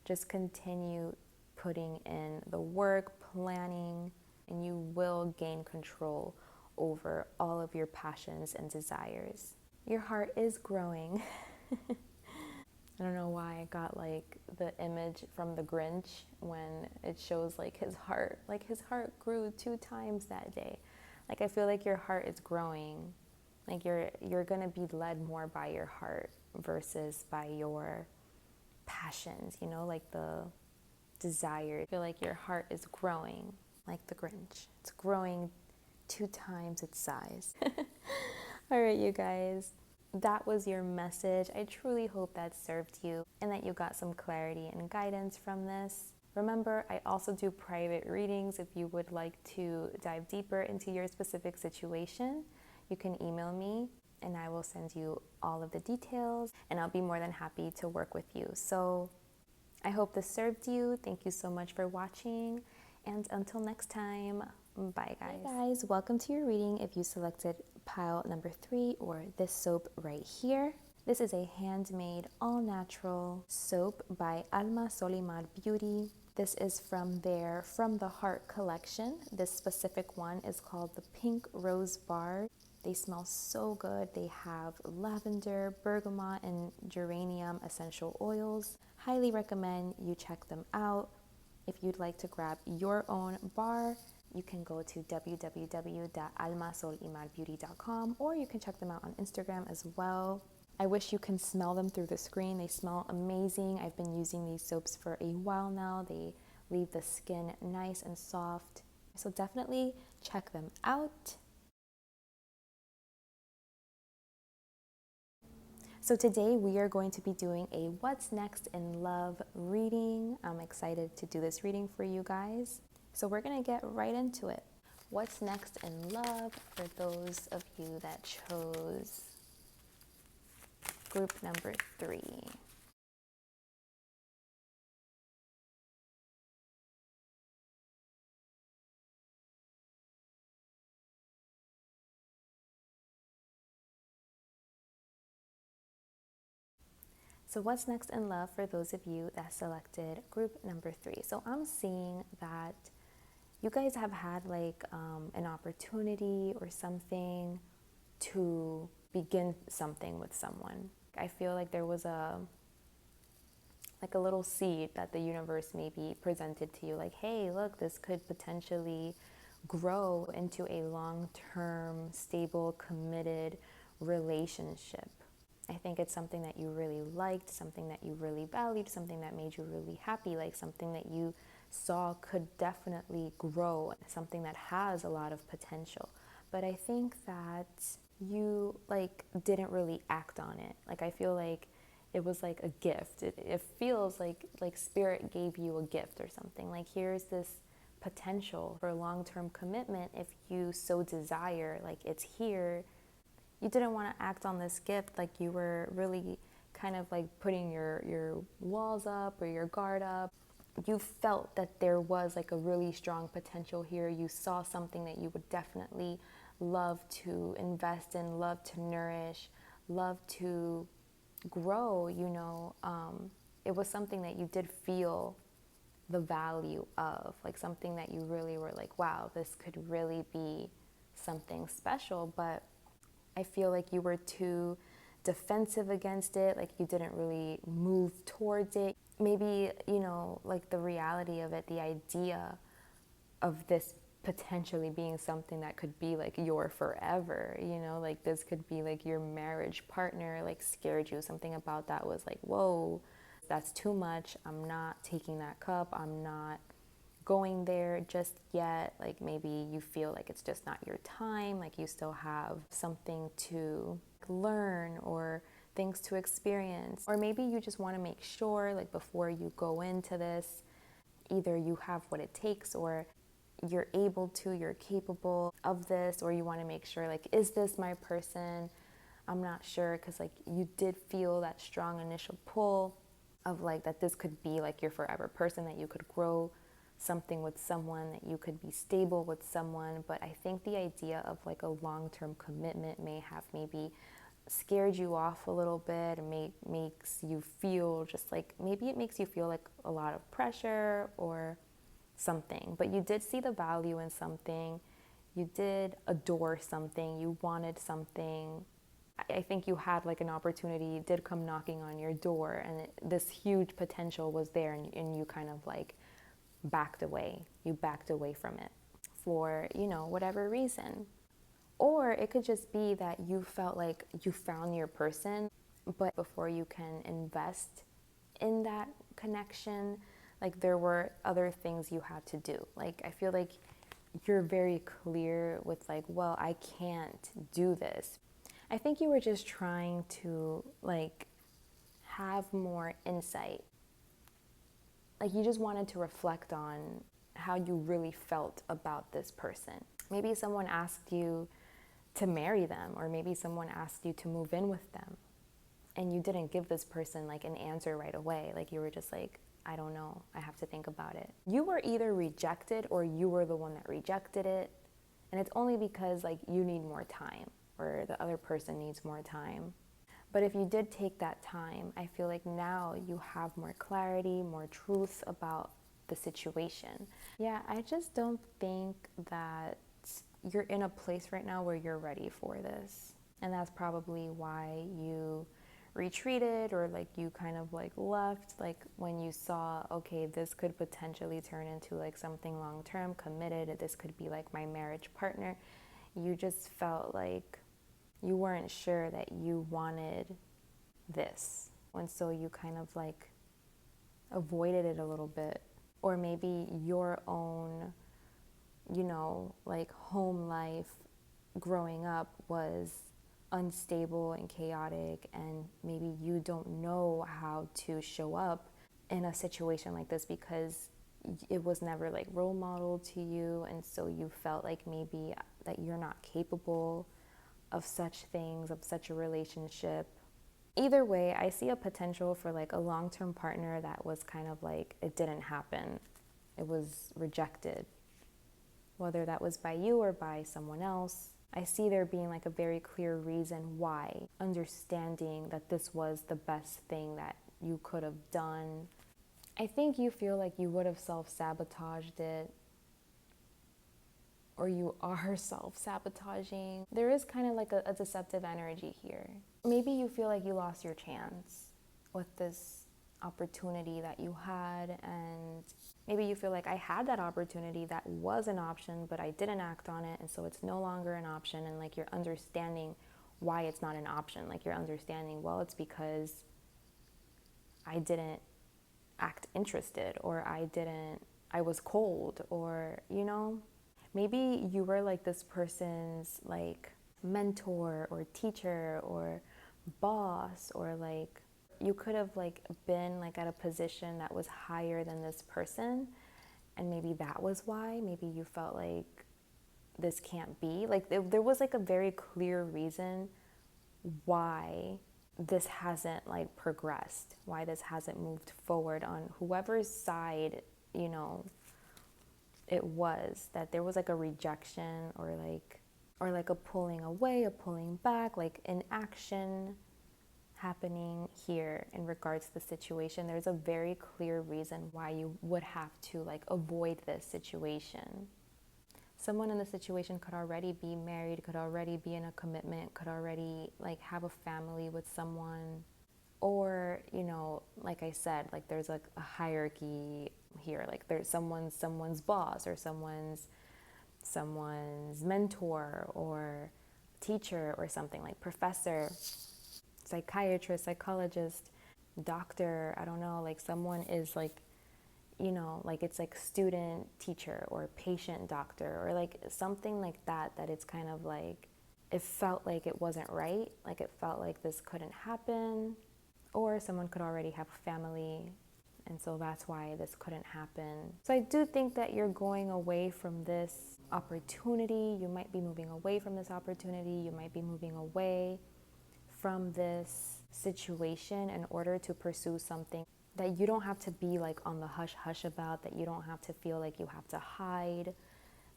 just continue putting in the work, planning, and you will gain control over all of your passions and desires. Your heart is growing. I don't know why I got like the image from the Grinch when it shows like his heart grew 2 times that day. Like, I feel like your heart is growing. Like, you're going to be led more by your heart versus by your passions, you know, like the desire. I feel like your heart is growing like the Grinch. It's growing 2 times its size. All right, you guys. That was your message. I truly hope that served you and that you got some clarity and guidance from this. Remember, I also do private readings. If you would like to dive deeper into your specific situation, you can email me and I will send you all of the details, and I'll be more than happy to work with you. So I hope this served you. Thank you so much for watching, and until next time, bye guys. Hey guys, welcome to your reading. If you selected pile number 3 or this soap right here, this is a handmade all-natural soap by Alma Solimar Beauty. This is from their From the Heart collection. This specific one is called the Pink Rose Bar. They smell so good. They have lavender, bergamot, and geranium essential oils. Highly recommend you check them out. If you'd like to grab your own bar, you can go to www.almasolimarbeauty.com, or you can check them out on Instagram as well. I wish you can smell them through the screen. They smell amazing. I've been using these soaps for a while now. They leave the skin nice and soft. So definitely check them out. So today we are going to be doing a What's Next in Love reading. I'm excited to do this reading for you guys. So we're going to get right into it. What's next in love for those of you that chose group number 3. So what's next in love for those of you that selected group number 3? So I'm seeing that you guys have had like an opportunity or something to begin something with someone. I feel like there was a little seed that the universe maybe presented to you, like, hey, look, this could potentially grow into a long-term, stable, committed relationship. I think it's something that you really liked, something that you really valued, something that made you really happy, like something that you saw could definitely grow, something that has a lot of potential. But I think that you didn't really act on it. Like, I feel like it was like a gift. It feels like spirit gave you a gift or something. Like, here's this potential for long-term commitment if you so desire. Like, it's here. You didn't want to act on this gift. Like, you were really kind of like putting your walls up or your guard up. You felt that there was like a really strong potential here. You saw something that you would definitely love to invest in, love to nourish, love to grow, it was something that you did feel the value of, like something that you really were like, wow, this could really be something special. But I feel like you were too defensive against it, like you didn't really move towards it. Maybe, like the reality of it, the idea of this potentially being something that could be like your forever, like this could be like your marriage partner, like scared you. Something about that was like, whoa, that's too much. I'm not taking that cup. I'm not going there just yet. Like, maybe you feel like it's just not your time, like you still have something to learn or things to experience, or maybe you just want to make sure, like, before you go into this, either you have what it takes, or you're able to, you're capable of this, or you want to make sure, like, is this my person? I'm not sure, because like you did feel that strong initial pull of like that this could be like your forever person, that you could grow something with someone, that you could be stable with someone. But I think the idea of like a long-term commitment may have maybe scared you off a little bit, and makes you feel just like, maybe it makes you feel like a lot of pressure or something. But you did see the value in something, you did adore something, you wanted something. I think you had like an opportunity did come knocking on your door, and this huge potential was there, and you kind of like backed away. You backed away from it for, whatever reason. Or it could just be that you felt like you found your person, but before you can invest in that connection, like there were other things you had to do. Like, I feel like you're very clear with like, well, I can't do this. I think you were just trying to like have more insight. Like, you just wanted to reflect on how you really felt about this person. Maybe someone asked you to marry them, or maybe someone asked you to move in with them, and you didn't give this person like an answer right away. Like, you were just like, I don't know, I have to think about it. You were either rejected or you were the one that rejected it. And it's only because like you need more time, or the other person needs more time. But if you did take that time, I feel like now you have more clarity, more truth about the situation. Yeah, I just don't think that you're in a place right now where you're ready for this. And that's probably why you retreated, or like you kind of like left, like when you saw, okay, this could potentially turn into like something long-term, committed, this could be like my marriage partner, you just felt like you weren't sure that you wanted this. And so you kind of like avoided it a little bit. Or maybe your own, like home life growing up was unstable and chaotic, and maybe you don't know how to show up in a situation like this because it was never like role modeled to you, and so you felt like maybe that you're not capable of such things, of such a relationship. Either way, I see a potential for like a long-term partner that was kind of like, it didn't happen. It was rejected. Whether that was by you or by someone else, I see there being like a very clear reason why, understanding that this was the best thing that you could have done. I think you feel like you would have self-sabotaged it, or you are self-sabotaging. There is kind of like a deceptive energy here. Maybe you feel like you lost your chance with this opportunity that you had, and maybe you feel like I had that opportunity, that was an option, but I didn't act on it, and so it's no longer an option, and like you're understanding why it's not an option. Like you're understanding, well, it's because I didn't act interested, or I was cold, or, maybe you were like this person's like mentor or teacher or boss, or like you could have like been like at a position that was higher than this person, and maybe that was why. Maybe you felt like this can't be. Like there was like a very clear reason why this hasn't like progressed, why this hasn't moved forward on whoever's side, it was, that there was like a rejection, or like a pulling away, a pulling back, like an action happening here in regards to the situation. There's a very clear reason why you would have to like avoid this situation. Someone in the situation could already be married, could already be in a commitment, could already like have a family with someone, or like I said, like there's like a hierarchy here, like there's someone's boss, or someone's mentor or teacher, or something, like professor, psychiatrist, psychologist, doctor, I don't know, like someone is like, like it's like student teacher or patient doctor, or like something like that, that it's kind of like, it felt like it wasn't right, like it felt like this couldn't happen, or someone could already have a family, and so that's why this couldn't happen. So I do think that you're going away from this opportunity. You might be moving away from this opportunity. You might be moving away from this situation in order to pursue something that you don't have to be like on the hush hush about, that you don't have to feel like you have to hide,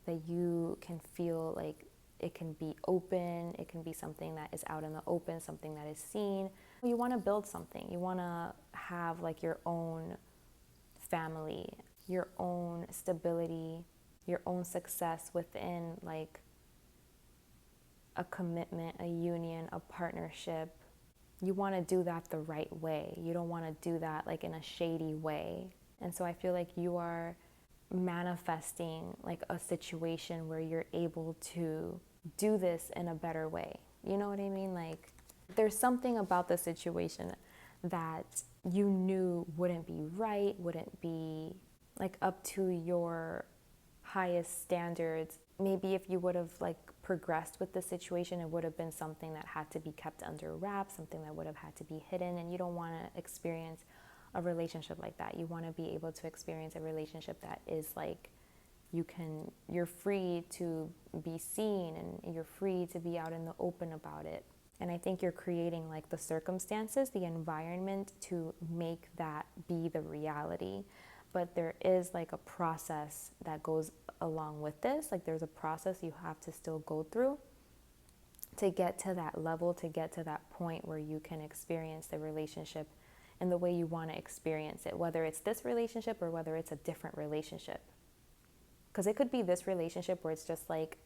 that you can feel like it can be open, it can be something that is out in the open, something that is seen. You want to build something. You want to have like your own family, your own stability, your own success within like a commitment, a union, a partnership. You want to do that the right way. You don't want to do that like in a shady way. And so I feel like you are manifesting like a situation where you're able to do this in a better way. You know what I mean? Like there's something about the situation that you knew wouldn't be right, wouldn't be like up to your highest standards. Maybe if you would have like progressed with the situation, it would have been something that had to be kept under wraps, something that would have had to be hidden, and you don't want to experience a relationship like that. You want to be able to experience a relationship that is like you're free to be seen, and you're free to be out in the open about it. And I think you're creating like the circumstances, the environment to make that be the reality. But there is like a process that goes along with this. Like there's a process you have to still go through to get to that level, to get to that point where you can experience the relationship in the way you want to experience it, whether it's this relationship or whether it's a different relationship. Because it could be this relationship where it's just like,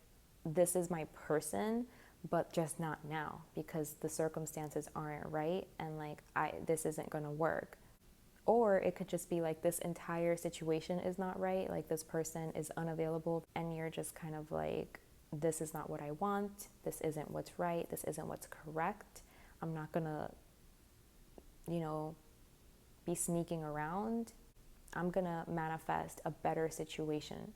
this is my person, but just not now because the circumstances aren't right, and like this isn't going to work. Or it could just be like this entire situation is not right, like this person is unavailable, and you're just kind of like, this is not what I want, this isn't what's right, this isn't what's correct. I'm not gonna, be sneaking around. I'm gonna manifest a better situation.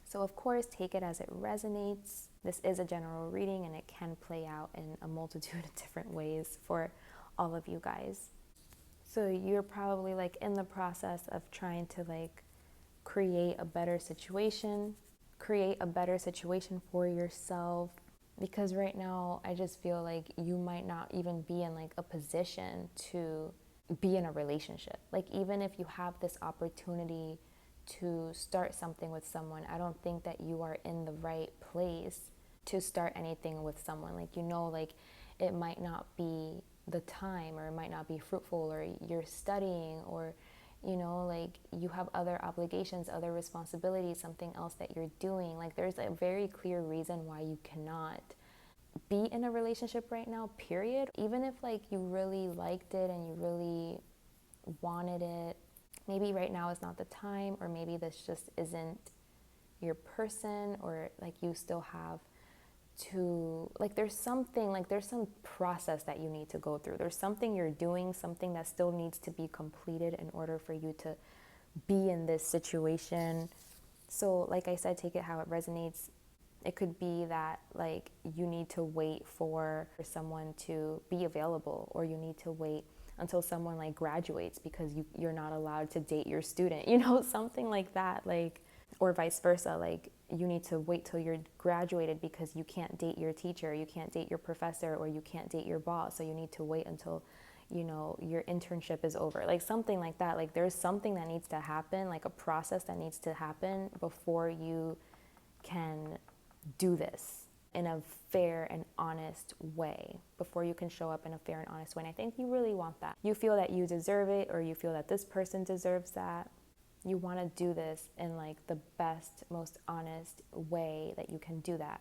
So of course, take it as it resonates. This is a general reading and it can play out in a multitude of different ways for all of you guys. So you're probably like in the process of trying to like create a better situation for yourself, because right now I just feel like you might not even be in like a position to be in a relationship. Like even if you have this opportunity to start something with someone, I don't think that you are in the right place to start anything with someone. Like, like it might not be the time, or it might not be fruitful, or you're studying, or like you have other obligations, other responsibilities, something else that you're doing. Like there's a very clear reason why you cannot be in a relationship right now, period. Even if like you really liked it and you really wanted it, maybe right now is not the time, or maybe this just isn't your person, or like you still have to, like there's some process that you need to go through. There's something you're doing, something that still needs to be completed in order for you to be in this situation. So like I said, take it how it resonates. It could be that like you need to wait for someone to be available, or you need to wait until someone like graduates because you're not allowed to date your student, something like that. Like, or vice versa, like you need to wait till you're graduated because you can't date your teacher, you can't date your professor, or you can't date your boss. So you need to wait until, your internship is over, like something like that. Like there's something that needs to happen, like a process that needs to happen before you can do this in a fair and honest way, before you can show up in a fair and honest way. And I think you really want that. You feel that you deserve it, or you feel that this person deserves that. You want to do this in like the best, most honest way that you can do that.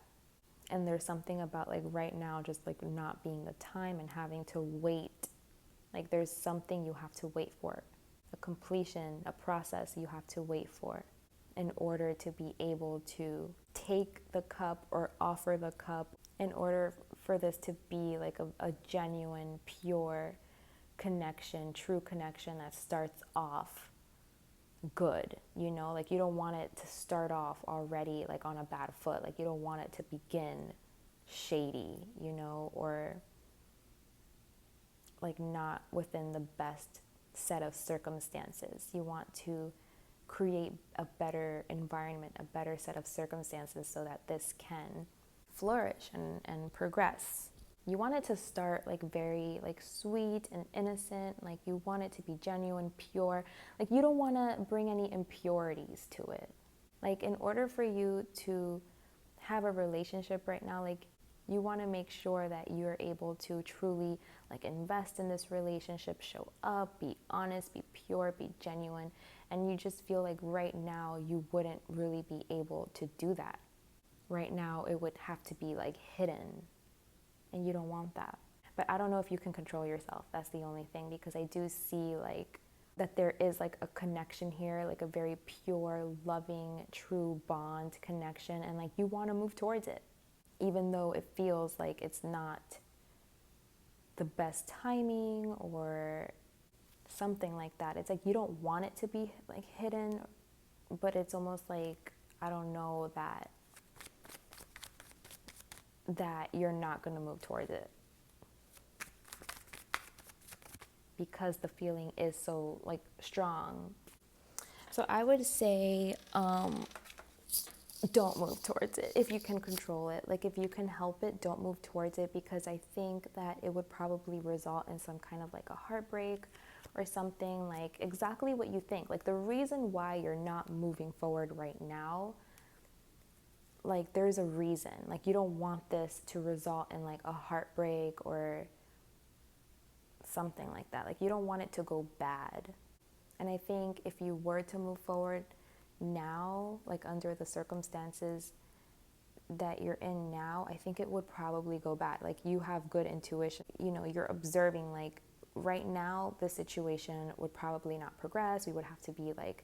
And there's something about like right now just like not being the time and having to wait. Like there's something you have to wait for, a completion, a process you have to wait for in order to be able to take the cup or offer the cup, in order for this to be like a genuine, pure connection, true connection that starts off good. Like you don't want it to start off already like on a bad foot. Like you don't want it to begin shady, or like not within the best set of circumstances. You want to create a better environment, a better set of circumstances so that this can flourish and progress. You want it to start like very like sweet and innocent. Like you want it to be genuine, pure. Like you don't want to bring any impurities to it. Like in order for you to have a relationship right now, like you want to make sure that you're able to truly like invest in this relationship, show up, be honest, be pure, be genuine. And you just feel like right now you wouldn't really be able to do that. Right now it would have to be like hidden, and you don't want that. But I don't know if you can control yourself. That's the only thing, because I do see like that there is like a connection here, like a very pure, loving, true bond connection, and like you want to move towards it, even though it feels like it's not the best timing or something like that. It's like you don't want it to be like hidden, but it's almost like, I don't know, that you're not going to move towards it because the feeling is so like strong. So I would say don't move towards it if you can control it. Like if you can help it, don't move towards it, because I think that it would probably result in some kind of like a heartbreak or something, like exactly what you think. Like the reason why you're not moving forward right now, like there's a reason. Like you don't want this to result in like a heartbreak or something like that. Like you don't want it to go bad. And I think if you were to move forward now, like under the circumstances, that you're in now, I think it would probably go bad. Like, you have good intuition, you know, you're observing, like, right now the situation would probably not progress. We would have to be like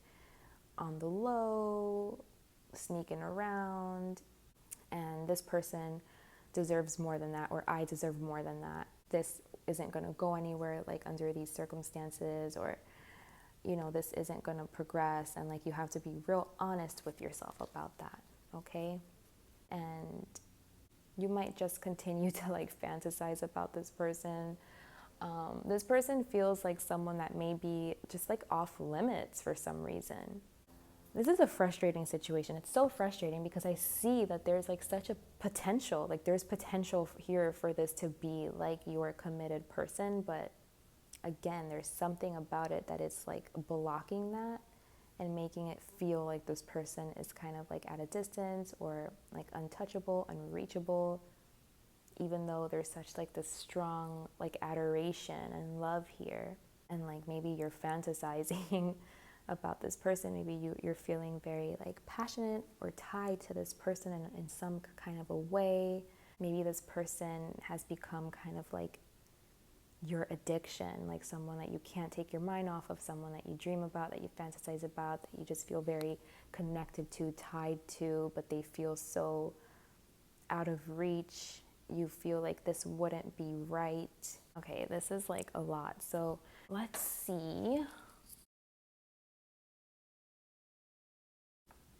on the low, sneaking around, and this person deserves more than that, or I deserve more than that. This isn't going to go anywhere, like, under these circumstances, or, you know, this isn't going to progress. And like, you have to be real honest with yourself about that, okay? And you might just continue to like fantasize about this person. This person feels like someone that may be just like off limits for some reason. This is a frustrating situation. It's so frustrating because I see that there's like such a potential, like there's potential here for this to be like your committed person, but again, there's something about it that is like blocking that and making it feel like this person is kind of like at a distance, or like untouchable, unreachable, even though there's such like this strong like adoration and love here. And like, maybe you're fantasizing about this person. Maybe you're feeling very like passionate or tied to this person in some kind of a way. Maybe this person has become kind of like your addiction, like someone that you can't take your mind off of, someone that you dream about, that you fantasize about, that you just feel very connected to, tied to, but they feel so out of reach. You feel like this wouldn't be right. Okay, this is like a lot. So let's see.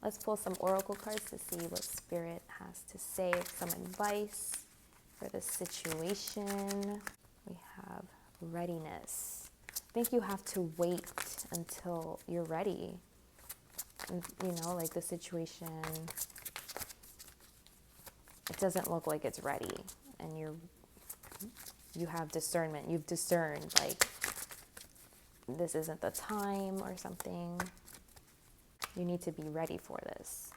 Let's pull some oracle cards to see what Spirit has to say, some advice for this situation. We have readiness. I think you have to wait until you're ready. And, you know, like the situation, it doesn't look like it's ready. And you have discernment. You've discerned like this isn't the time or something. You need to be ready for this.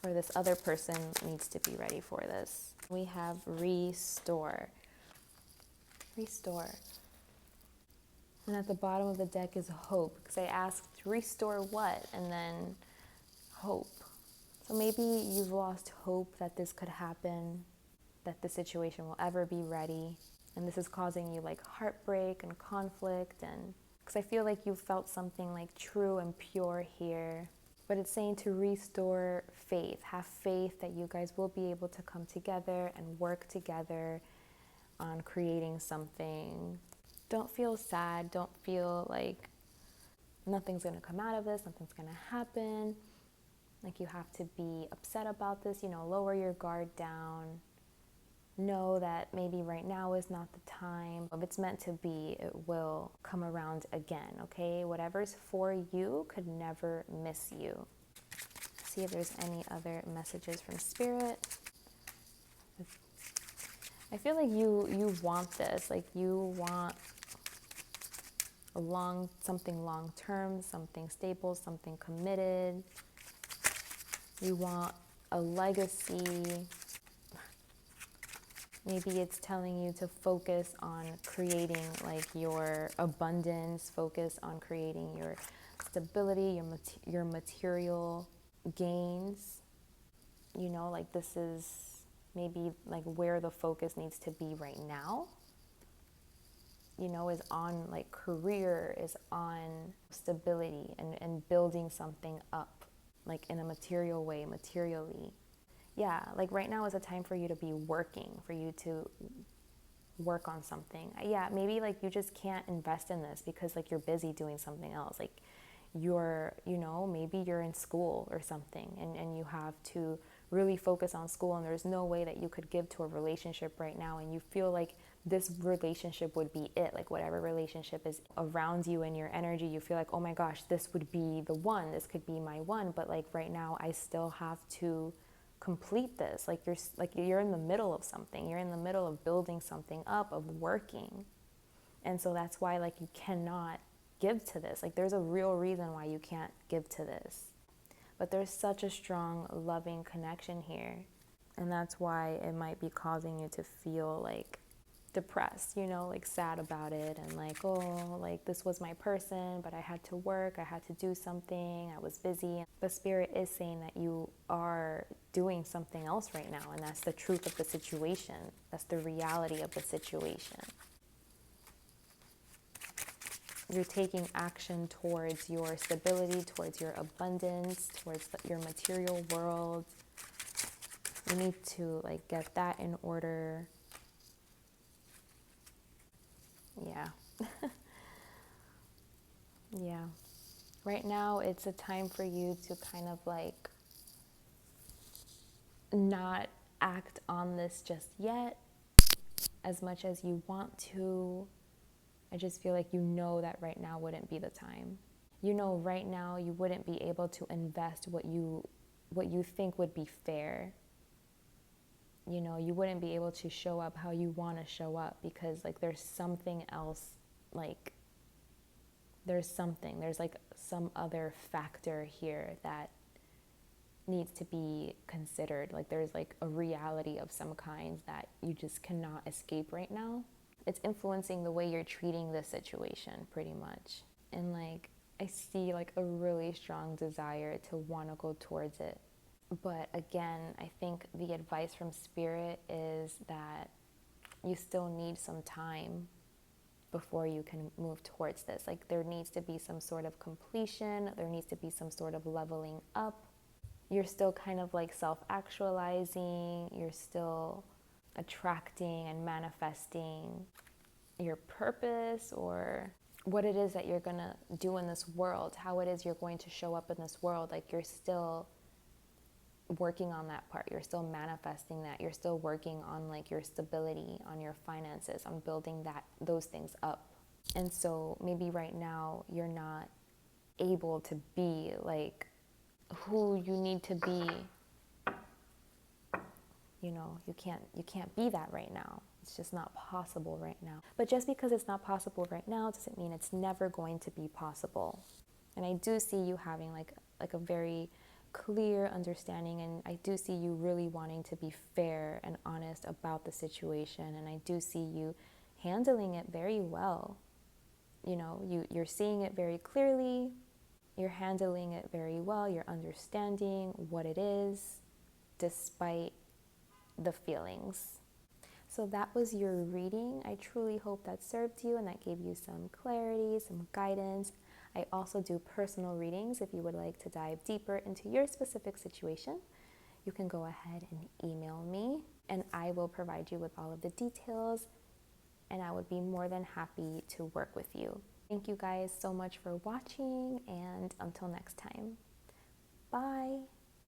Or this other person needs to be ready for this. We have restore. Restore. And at the bottom of the deck is hope, because I asked restore what, and then hope. So maybe you've lost hope that this could happen, that the situation will ever be ready, and this is causing you like heartbreak and conflict, and because I feel like you felt something like true and pure here. But it's saying to restore faith. Have faith that you guys will be able to come together and work together on creating something. Don't feel sad. Don't feel like nothing's going to come out of this, nothing's going to happen. Like, you have to be upset about this, you know, lower your guard down. Know that maybe right now is not the time. If it's meant to be, it will come around again, okay? Whatever's for you could never miss you. See if there's any other messages from Spirit. I feel like you want this. Like, you want something long term, something stable, something committed. You want a legacy. Maybe it's telling you to focus on creating like your abundance, focus on creating your stability, your material gains. You know, like, this is maybe like where the focus needs to be right now. You know, is on like career, is on stability and building something up, like in a material way, materially. Yeah, like right now is a time for you to be working, for you to work on something. Yeah, maybe like you just can't invest in this because like you're busy doing something else. Like you're, you know, maybe you're in school or something, and you have to really focus on school, and there's no way that you could give to a relationship right now, and you feel like this relationship would be it. Like whatever relationship is around you and your energy, you feel like, oh my gosh, this would be the one, this could be my one, but like right now I still have to complete this. Like you're in the middle of something, you're in the middle of building something up, of working. And so that's why like you cannot give to this. Like there's a real reason why you can't give to this, but there's such a strong loving connection here, and that's why it might be causing you to feel like depressed, like sad about it, and like, oh, like this was my person, but I had to work, I had to do something, I was busy. The Spirit is saying that you are doing something else right now, and that's the truth of the situation. That's the reality of the situation. You're taking action towards your stability, towards your abundance, towards your material world. You need to like get that in order. Yeah. Yeah. Right now, it's a time for you to kind of like not act on this just yet as much as you want to. I just feel like that right now wouldn't be the time. Right now you wouldn't be able to invest what you think would be fair. You wouldn't be able to show up how you want to show up because like there's something else, like there's like some other factor here that needs to be considered. Like there's like a reality of some kind that you just cannot escape right now. It's influencing the way you're treating this situation pretty much. And like I see like a really strong desire to want to go towards it. But again, I think the advice from Spirit is that you still need some time before you can move towards this. Like there needs to be some sort of completion, there needs to be some sort of leveling up. You're still kind of like self-actualizing, you're still attracting and manifesting your purpose or what it is that you're going to do in this world, how it is you're going to show up in this world. Like you're still working on that part, you're still manifesting that, you're still working on like your stability, on your finances, on building those things up. And so maybe right now you're not able to be like who you need to be. You can't be that right now. It's just not possible right now. But just because it's not possible right now doesn't mean it's never going to be possible. And I do see you having like a very clear understanding, and I do see you really wanting to be fair and honest about the situation, and I do see you handling it very well. You're seeing it very clearly, you're handling it very well, you're understanding what it is despite the feelings. So that was your reading. I truly hope that served you and that gave you some clarity, some guidance. I also do personal readings. If you would like to dive deeper into your specific situation, you can go ahead and email me and I will provide you with all of the details, and I would be more than happy to work with you. Thank you guys so much for watching, and until next time, bye.